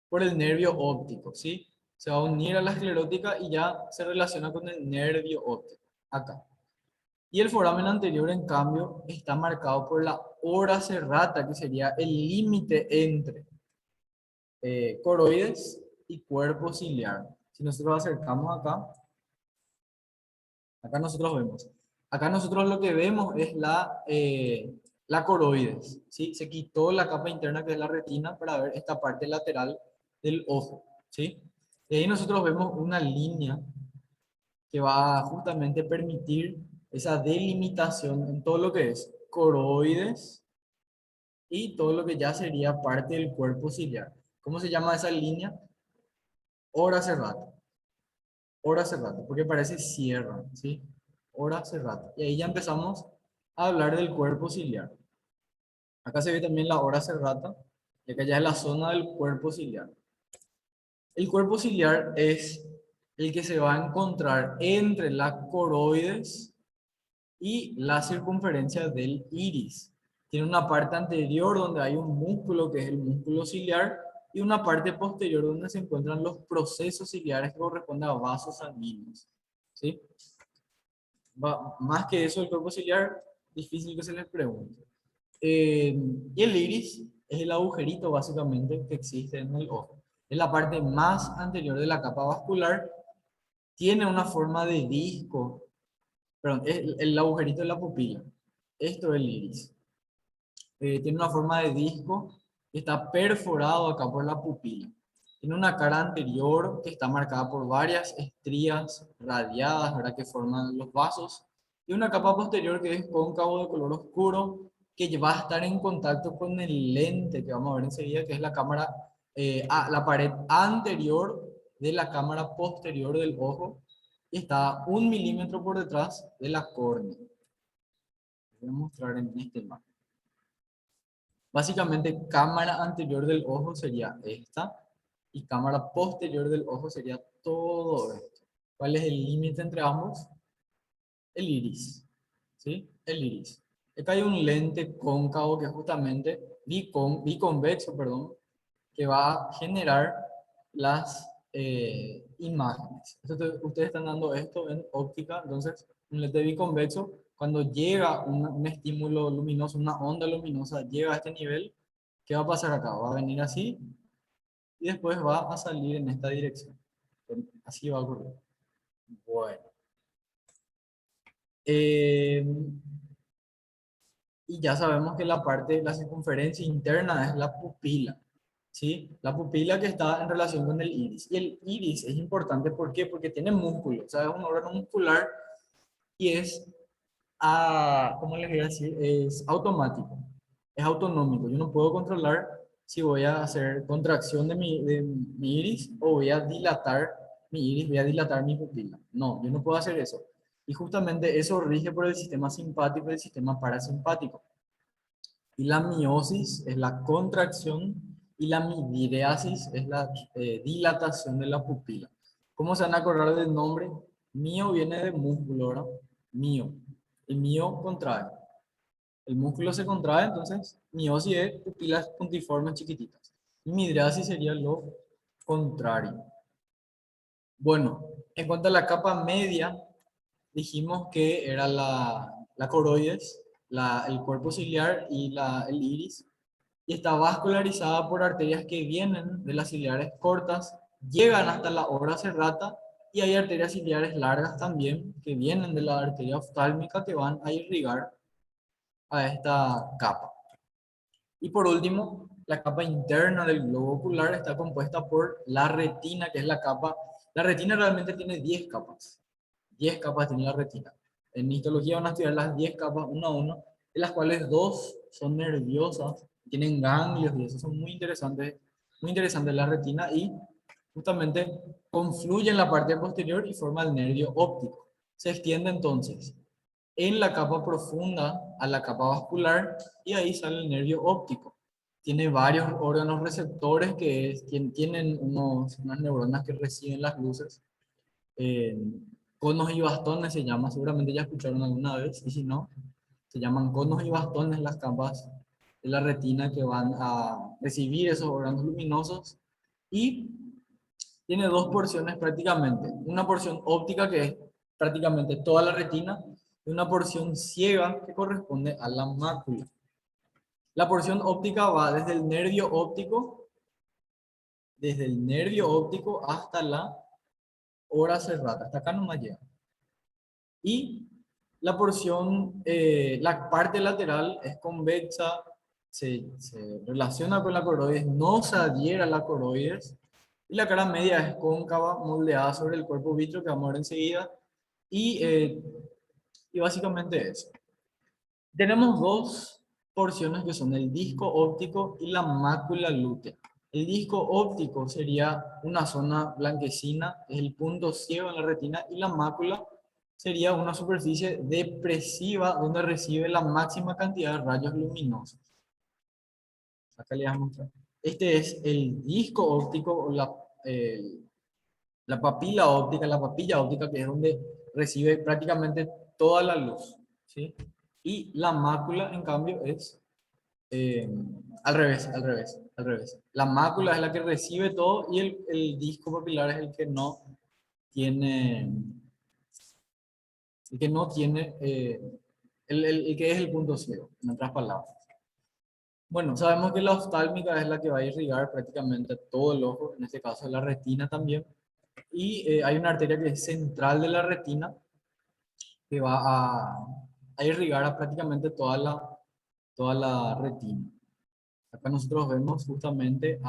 por el nervio óptico, ¿sí? Se va a unir a la esclerótica y ya se relaciona con el nervio óptico, acá. Y el foramen anterior, en cambio, está marcado por la hora serrata, que sería el límite entre coroides y cuerpo ciliar. Si nosotros acercamos acá, acá nosotros vemos. Acá nosotros lo que vemos es la coroides, ¿sí? Se quitó la capa interna que es la retina para ver esta parte lateral del ojo, ¿sí? Y ahí nosotros vemos una línea que va a justamente permitir esa delimitación en todo lo que es coroides y todo lo que ya sería parte del cuerpo ciliar. ¿Cómo se llama esa línea? Hora serrata. Hora serrata, porque parece sierra, ¿sí? Hora serrata. Y ahí ya empezamos a hablar del cuerpo ciliar. Acá se ve también la hora serrata, y acá ya es la zona del cuerpo ciliar. El cuerpo ciliar es el que se va a encontrar entre la coroides y la circunferencia del iris. Tiene una parte anterior donde hay un músculo que es el músculo ciliar y una parte posterior donde se encuentran los procesos ciliares que corresponden a vasos sanguíneos. ¿Sí? Más que eso, el cuerpo ciliar, difícil que se les pregunte. Y el iris es el agujerito básicamente que existe en el ojo. Es la parte más anterior de la capa vascular. Tiene una forma de disco. Perdón, es el agujerito de la pupila. Esto es el iris. Tiene una forma de disco que está perforado acá por la pupila. Tiene una cara anterior que está marcada por varias estrías radiadas, ¿verdad? Que forman los vasos. Y una capa posterior que es cóncavo de color oscuro que va a estar en contacto con el lente que vamos a ver enseguida, que es la pared anterior de la cámara posterior del ojo y está 1 milímetro por detrás de la córnea. Voy a mostrar en este mapa. Básicamente, cámara anterior del ojo sería esta y cámara posterior del ojo sería todo esto. ¿Cuál es el límite entre ambos? El iris. ¿Sí? El iris. Acá hay un lente cóncavo que justamente, biconvexo, perdón, que va a generar las imágenes. Ustedes están dando esto en óptica, entonces un lente biconvexo, cuando llega un estímulo luminoso, una onda luminosa, llega a este nivel, ¿qué va a pasar acá? Va a venir así y después va a salir en esta dirección. Así va a ocurrir. Bueno. Eh, y ya sabemos que la parte de la circunferencia interna es la pupila. ¿Sí? La pupila que está en relación con el iris. Y el iris es importante, ¿por qué? Porque tiene músculo, o sea, es un órgano muscular y ¿cómo les voy a decir? Es automático, es autonómico. Yo no puedo controlar si voy a hacer contracción de mi iris o voy a dilatar mi iris, voy a dilatar mi pupila. No, yo no puedo hacer eso. Y justamente eso rige por el sistema simpático y el sistema parasimpático. Y la miosis es la contracción y la midriasis es la dilatación de la pupila. ¿Cómo se van a acordar del nombre? Mio viene de músculo, ¿verdad? Mio. Y mio contrae. El músculo se contrae, entonces miosis es pupilas puntiformes chiquititas. Y midriasis sería lo contrario. Bueno, en cuanto a la capa media, dijimos que era la coroides, el cuerpo ciliar y el iris, y está vascularizada por arterias que vienen de las ciliares cortas, llegan hasta la obra serrata, y hay arterias ciliares largas también que vienen de la arteria oftálmica que van a irrigar a esta capa. Y por último, la capa interna del globo ocular está compuesta por la retina, que es la capa. La retina realmente tiene 10 capas. 10 capas tiene la retina. En histología van a estudiar las 10 capas una a una, de las cuales dos son nerviosas, tienen ganglios y eso son muy interesantes la retina y justamente confluye en la parte posterior y forma el nervio óptico. Se extiende entonces en la capa profunda a la capa vascular y ahí sale el nervio óptico. Tiene varios órganos receptores tienen unas neuronas que reciben las luces. eh, Conos y bastones se llama, seguramente ya escucharon alguna vez, y si no, se llaman conos y bastones las capas de la retina que van a recibir esos órganos luminosos, y tiene dos porciones prácticamente, una porción óptica que es prácticamente toda la retina y una porción ciega que corresponde a la mácula. La porción óptica va desde el nervio óptico hasta la hora serrata, hasta acá nomás llega. Y la parte lateral es convexa, se relaciona con la coroides, no se adhiere a la coroides, y la cara media es cóncava, moldeada sobre el cuerpo vítreo, que vamos a ver enseguida, y, eh, y básicamente eso. Tenemos dos porciones que son el disco óptico y la mácula lútea. El disco óptico sería una zona blanquecina, es el punto ciego en la retina, y la mácula sería una superficie depresiva donde recibe la máxima cantidad de rayos luminosos. Acá le vamos a mostrar. Este es el disco óptico o la papilla óptica, que es donde recibe prácticamente toda la luz, ¿sí? Y la mácula, en cambio, es eh, al revés. La mácula es la que recibe todo y el disco papilar es tiene, el que no tiene, el que es el punto ciego, en otras palabras. Bueno, sabemos que la oftálmica es la que va a irrigar prácticamente todo el ojo, en este caso la retina también. Y hay una arteria que es central de la retina que va a irrigar a prácticamente toda la retina. Acá nosotros vemos justamente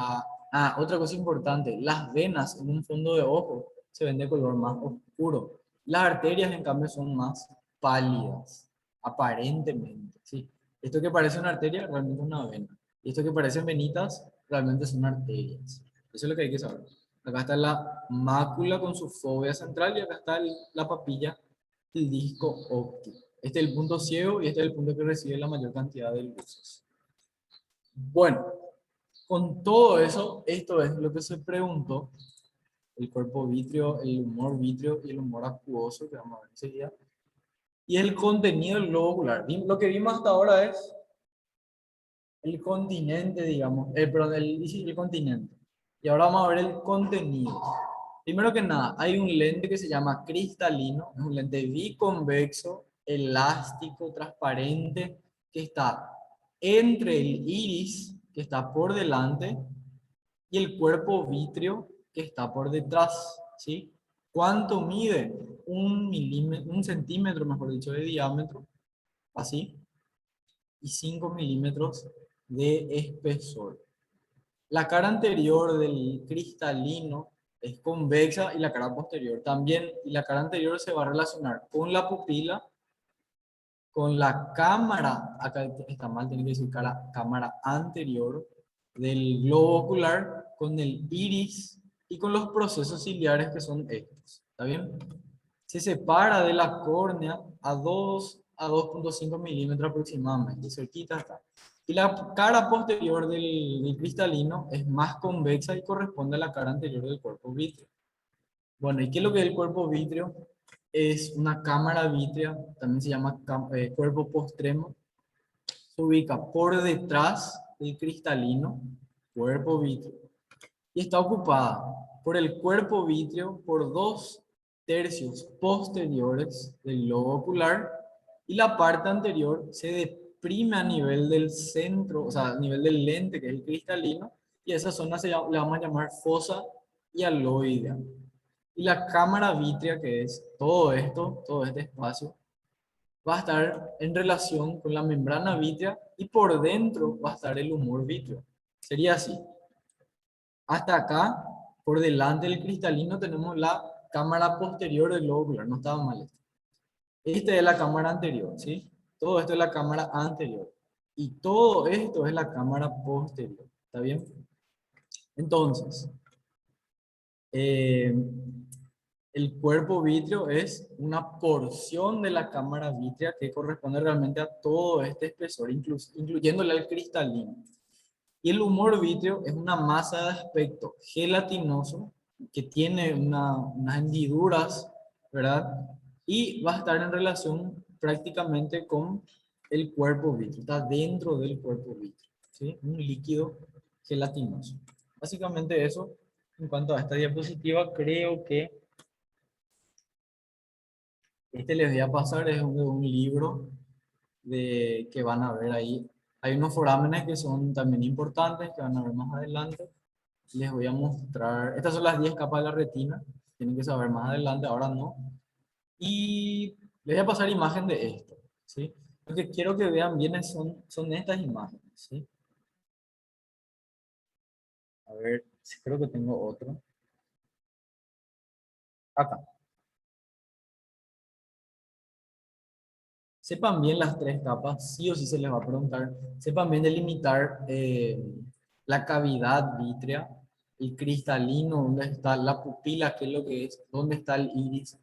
otra cosa importante, las venas en un fondo de ojo se ven de color más oscuro. Las arterias, en cambio, son más pálidas, aparentemente, ¿sí? Esto que parece una arteria, realmente es una vena. Y esto que parecen venitas, realmente son arterias. Eso es lo que hay que saber. Acá está la mácula con su fóvea central y acá está la papilla, el disco óptico. Este es el punto ciego y este es el punto que recibe la mayor cantidad de luces. Bueno, con todo eso, esto es lo que se preguntó, el cuerpo vítreo, el humor vítreo y el humor acuoso, que vamos a ver enseguida, y el contenido del globo ocular. Lo que vimos hasta ahora es el continente, digamos, perdón, el continente. Y ahora vamos a ver el contenido. Primero que nada, hay un lente que se llama cristalino, es un lente biconvexo, elástico, transparente, que está entre el iris, que está por delante, y el cuerpo vítreo, que está por detrás, ¿sí? ¿Cuánto mide? Un centímetro, mejor dicho, de diámetro, así, y 5 milímetros de espesor. La cara anterior del cristalino es convexa y la cara posterior también. Y la cara anterior se va a relacionar con la pupila, con la cámara, acá está mal, tiene que decir cámara anterior del globo ocular, con el iris y con los procesos ciliares que son estos. ¿Está bien? Se separa de la córnea a 2,5 milímetros aproximadamente, cerquita está. Y la cara posterior del cristalino es más convexa y corresponde a la cara anterior del cuerpo vítreo. Bueno, ¿y qué es lo que es el cuerpo vítreo? Es una cámara vítrea, también se llama cuerpo postremo. Se ubica por detrás del cristalino, cuerpo vítreo, y está ocupada por el cuerpo vítreo por 2 tercios posteriores del globo ocular, y la parte anterior se deprime a nivel del centro, o sea, a nivel del lente, que es el cristalino, y esa zona le vamos a llamar fosa hialoidea. Y la cámara vítrea, que es todo esto, todo este espacio, va a estar en relación con la membrana vítrea, y por dentro va a estar el humor vítreo. Sería así. Hasta acá, por delante del cristalino, tenemos la cámara posterior del globo ocular. No estaba mal esto. Esta es la cámara anterior, ¿sí? Todo esto es la cámara anterior. Y todo esto es la cámara posterior. ¿Está bien? Entonces, eh, el cuerpo vítreo es una porción de la cámara vítrea que corresponde realmente a todo este espesor, incluyéndole al cristalino. Y el humor vítreo es una masa de aspecto gelatinoso que tiene unas hendiduras, ¿verdad? Y va a estar en relación prácticamente con el cuerpo vítreo, está dentro del cuerpo vítreo, ¿sí? Un líquido gelatinoso. Básicamente eso, en cuanto a esta diapositiva, creo que les voy a pasar, es un libro que van a ver ahí. Hay unos forámenes que son también importantes, que van a ver más adelante. Les voy a mostrar, estas son las 10 capas de la retina, tienen que saber más adelante, ahora no. Y les voy a pasar imagen de esto, ¿sí? Lo que quiero que vean bien son estas imágenes, ¿sí? A ver, creo que tengo otro. Acá. Sepan bien las 3 capas, sí o sí se les va a preguntar. Sepan bien delimitar la cavidad vítrea, el cristalino, dónde está la pupila, qué es lo que es, dónde está el iris,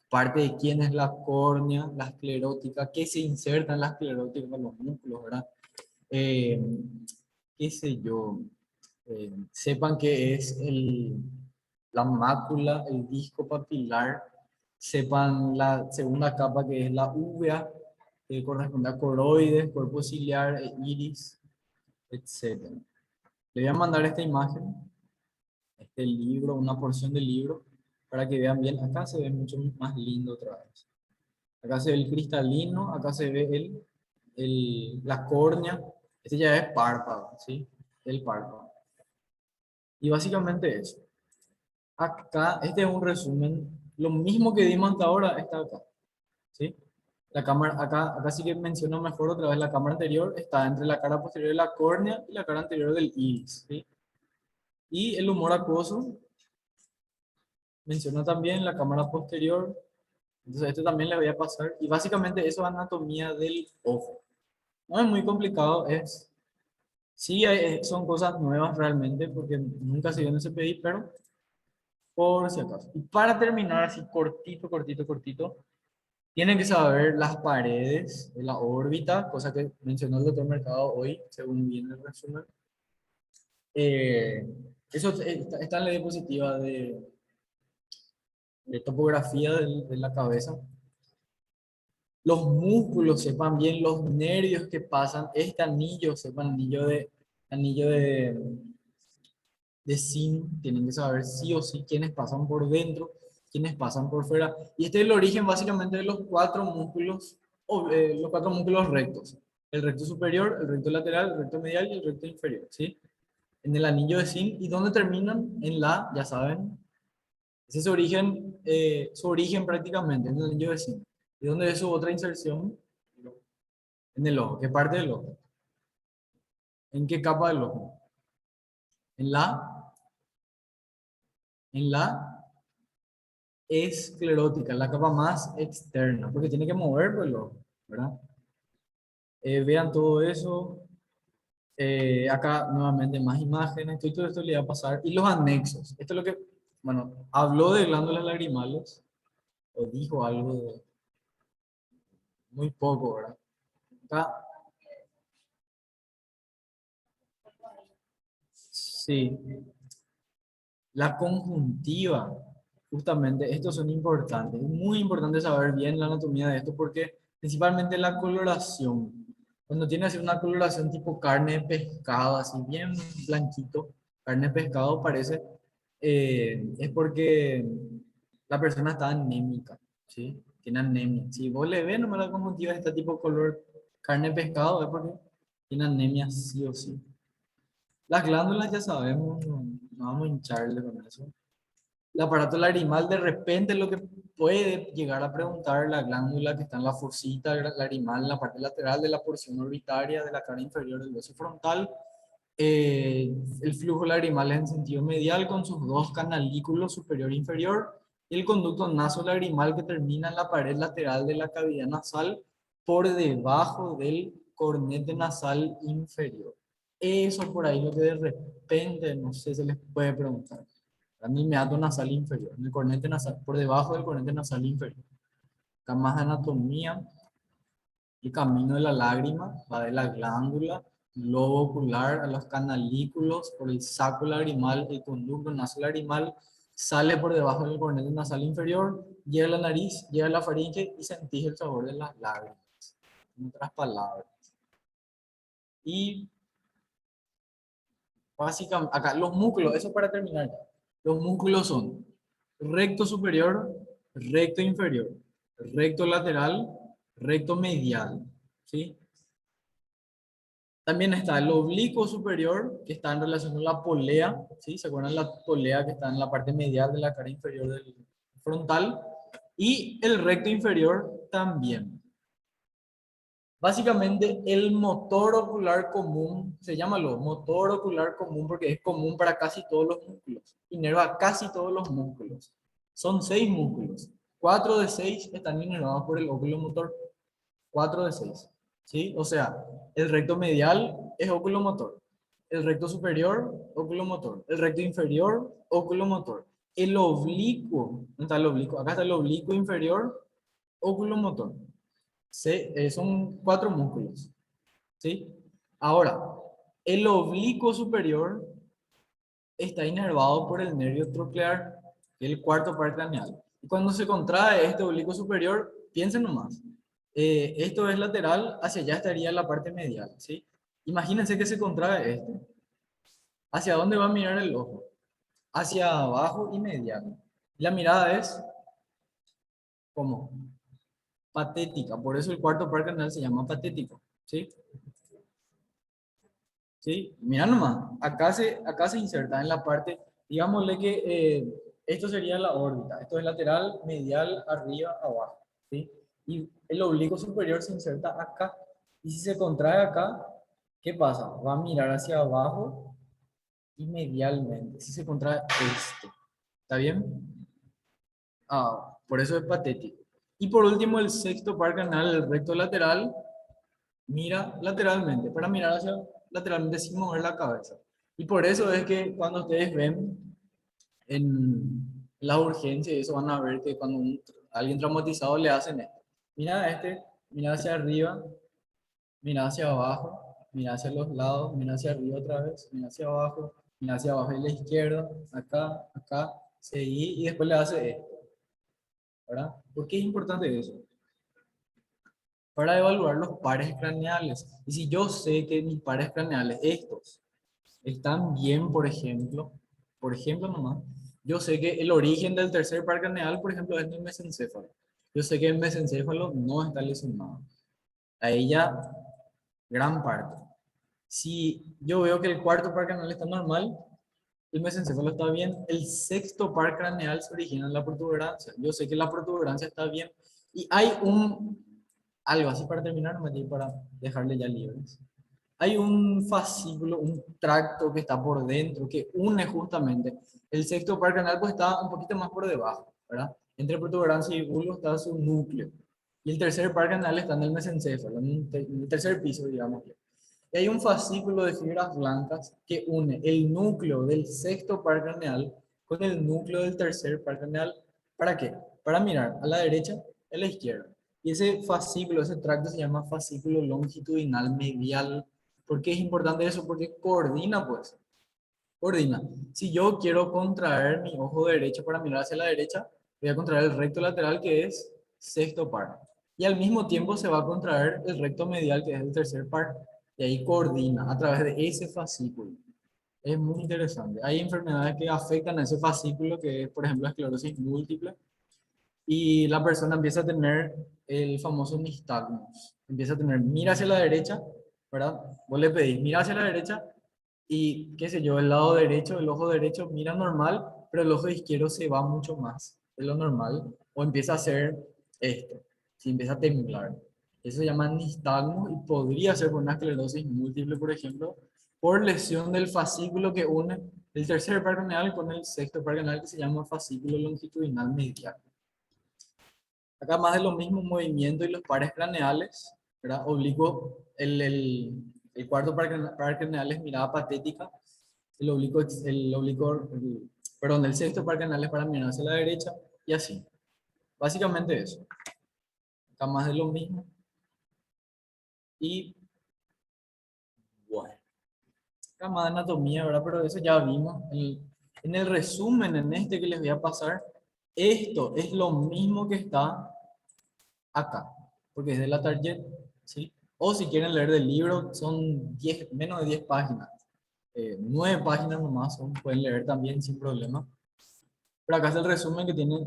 parte de quién es la córnea, la esclerótica, qué se inserta en la esclerótica con los músculos, ¿verdad? Eh, qué sé yo, sepan qué es la mácula, el disco papilar, sepan la segunda capa que es la uvea, que corresponde a coroides, cuerpo ciliar, iris, etc. Le voy a mandar esta imagen, este libro, una porción del libro, para que vean bien. Acá se ve mucho más lindo otra vez. Acá se ve el cristalino, acá se ve la córnea. Este ya es párpado, ¿sí? El párpado. Y básicamente eso. Acá, este es un resumen. Lo mismo que dimos hasta ahora está acá, ¿sí? La cámara, acá sí que menciono mejor otra vez, la cámara anterior está entre la cara posterior de la córnea y la cara anterior del iris, ¿sí? Y el humor acuoso menciona también la cámara posterior. Entonces esto también le voy a pasar. Y básicamente eso es anatomía del ojo. No es muy complicado, sí son cosas nuevas realmente porque nunca se vio en CPI, pero por si acaso. Y para terminar así cortito, cortito, cortito, tienen que saber las paredes de la órbita, cosa que mencionó el doctor Mercado hoy, según viene el resumen. Eh, eso está en la diapositiva de topografía de la cabeza. Los músculos, sepan bien los nervios que pasan, este anillo, sepan anillo de zinc, tienen que saber sí o sí quiénes pasan por dentro, quiénes pasan por fuera. Y este es el origen básicamente de los 4 músculos, los 4 músculos rectos. El recto superior, el recto lateral, el recto medial y el recto inferior, ¿sí? En el anillo de zinc. ¿Y dónde terminan? En ya saben, ese es su origen prácticamente, en el anillo de zinc. ¿Y dónde es su otra inserción? En el ojo. ¿Qué parte del ojo? ¿En qué capa del ojo? En la esclerótica, la capa más externa, porque tiene que mover el ojo, ¿verdad? Vean todo eso. Acá nuevamente más imágenes, todo esto le va a pasar. Y los anexos. Esto es lo que, bueno, habló de glándulas lagrimales, o dijo algo muy poco, ¿verdad? Acá, sí, la conjuntiva, justamente, estos son importantes. Es muy importante saber bien la anatomía de esto porque principalmente la coloración. Cuando tiene así una coloración tipo carne de pescado, así bien blanquito, carne de pescado parece, es porque la persona está anémica, ¿sí? Tiene anemia. Si vos le ves nomás la conjuntiva de este tipo color carne de pescado, es porque tiene anemia sí o sí. Las glándulas ya sabemos, no vamos a hincharle con eso. El aparato lagrimal, de repente lo que puede llegar a preguntar la glándula que está en la fosita lagrimal, en la parte lateral de la porción orbitaria de la cara inferior del hueso frontal, el flujo lagrimal es en sentido medial con sus dos canalículos superior e inferior, y el conducto nasolagrimal que termina en la pared lateral de la cavidad nasal por debajo del cornete nasal inferior. Eso por ahí lo que de repente, no sé, se les puede preguntar. A mí me da nasal inferior, el cornete nasal, por debajo del cornete nasal inferior. Acá más anatomía, el camino de la lágrima, va de la glándula, globo ocular a los canalículos, por el saco lagrimal, el conducto nasolagrimal, sale por debajo del cornete nasal inferior, llega a la nariz, llega a la faringe y sentís el sabor de las lágrimas. En otras palabras. Y básicamente, acá los músculos, eso para terminar. Los músculos son recto superior, recto inferior, recto lateral, recto medial, ¿sí? También está el oblicuo superior, que está en relación con la polea, ¿sí? ¿Se acuerdan la polea que está en la parte medial de la cara inferior del frontal? Y el recto inferior también. Básicamente, el motor ocular común, se llama lo motor ocular común porque es común para casi todos los músculos, inerva casi todos los músculos. Son 6 músculos. 4 de 6 están inervados por el óculo motor. 4 de 6. ¿Sí? O sea, el recto medial es óculo motor. El recto superior, óculo motor. El recto inferior, óculo motor. El oblicuo, ¿dónde está el oblicuo? Acá está el oblicuo inferior, óculo motor. Son 4 músculos, ¿sí? Ahora, el oblicuo superior está inervado por el nervio troclear, que es el cuarto par craneal. Y cuando se contrae este oblicuo superior, piensen nomás, esto es lateral, hacia allá estaría la parte medial, ¿sí? Imagínense que se contrae este. ¿Hacia dónde va a mirar el ojo? Hacia abajo y medial. La mirada es como patética, por eso el cuarto par craneal se llama patético, ¿sí? ¿Sí? Mira nomás, acá se inserta en la parte, digámosle que esto sería la órbita, esto es lateral, medial, arriba, abajo, ¿sí? Y el oblicuo superior se inserta acá, y si se contrae acá, ¿qué pasa? Va a mirar hacia abajo y medialmente, si se contrae esto, ¿está bien? Por eso es patético. Y por último, el sexto par canal, el recto lateral, mira lateralmente, para mirar hacia lateralmente sin mover la cabeza. Y por eso es que cuando ustedes ven en la urgencia, eso van a ver que cuando alguien traumatizado le hacen esto. Mira a este, mira hacia arriba, mira hacia abajo, mira hacia los lados, mira hacia arriba otra vez, mira hacia abajo y la izquierda, acá, acá, seguí y después le hace esto, ¿verdad? ¿Por qué es importante eso? Para evaluar los pares craneales. Y si yo sé que mis pares craneales, estos, están bien, por ejemplo nomás, yo sé que el origen del tercer par craneal, por ejemplo, es el mesencéfalo. Yo sé que el mesencéfalo no está lesionado. Ahí ya, gran parte. Si yo veo que el cuarto par craneal está normal, el mesencéfalo está bien, el sexto par craneal se origina en la protuberancia. Yo sé que la protuberancia está bien. Y hay algo así para terminar, para dejarle ya libres. Hay un fascículo, un tracto que está por dentro, que une justamente. El sexto par craneal pues está un poquito más por debajo, ¿verdad? Entre protuberancia y bulbo está su núcleo. Y el tercer par craneal está en el mesencéfalo, en el tercer piso, digamos. Y hay un fascículo de fibras blancas que une el núcleo del sexto par craneal con el núcleo del tercer par craneal. ¿Para qué? Para mirar a la derecha y a la izquierda. Y ese fascículo, ese tracto se llama fascículo longitudinal medial. ¿Por qué es importante eso? Porque coordina, pues. Coordina. Si yo quiero contraer mi ojo derecho para mirar hacia la derecha, voy a contraer el recto lateral que es sexto par. Y al mismo tiempo se va a contraer el recto medial que es el tercer par. Y ahí coordina a través de ese fascículo. Es muy interesante. Hay enfermedades que afectan a ese fascículo, que es, por ejemplo, la esclerosis múltiple, y la persona empieza a tener el famoso nistagmus. Empieza a tener, mira hacia la derecha, ¿verdad? Vos le pedís, mira hacia la derecha y, qué sé yo, el lado derecho, el ojo derecho mira normal, pero el ojo izquierdo se va mucho más de lo normal o empieza a hacer esto, si empieza a temblar. Eso se llama nistagmus y podría ser por una esclerosis múltiple, por ejemplo, por lesión del fascículo que une el tercer par craneal con el sexto par craneal que se llama fascículo longitudinal medial. Acá más de lo mismo, movimiento y los pares craneales, ¿verdad? Oblicuo, el cuarto par craneal es mirada patética, perdón, el sexto par craneal es para mirar hacia la derecha y así. Básicamente eso. Acá más de lo mismo. Y bueno, acá más de anatomía, ¿verdad? Pero eso ya vimos. En el resumen, en este que les voy a pasar, esto es lo mismo que está acá, porque es de la target, ¿sí? O si quieren leer del libro, son 10 menos de 10 páginas. 9 páginas nomás, pueden leer también sin problema. Pero acá está el resumen que tiene,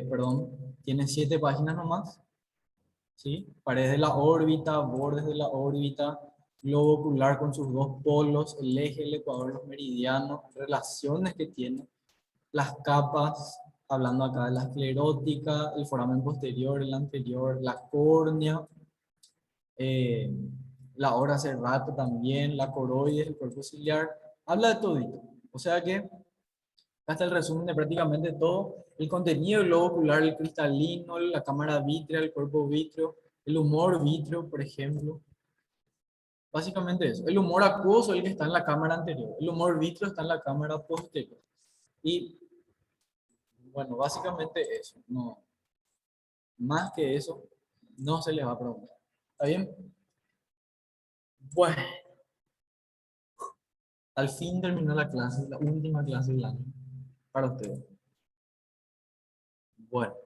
perdón, tiene 7 páginas nomás, ¿sí? Paredes de la órbita, bordes de la órbita, globo ocular con sus dos polos, el eje, el ecuador, los meridianos, relaciones que tiene, las capas, hablando acá de la esclerótica, el foramen posterior, el anterior, la córnea, eh, la hora cerrata también, la coroides, el cuerpo ciliar, habla de todito. O sea que hasta el resumen de prácticamente todo, el contenido del globo ocular, el cristalino, la cámara vítrea, el cuerpo vítreo, el humor vítreo, por ejemplo. Básicamente eso. El humor acuoso es el que está en la cámara anterior. El humor vítreo está en la cámara posterior. Y bueno, básicamente eso. No, más que eso, no se les va a preguntar. ¿Está bien? Bueno, al fin terminó la clase, la última clase del año para ustedes. Bueno.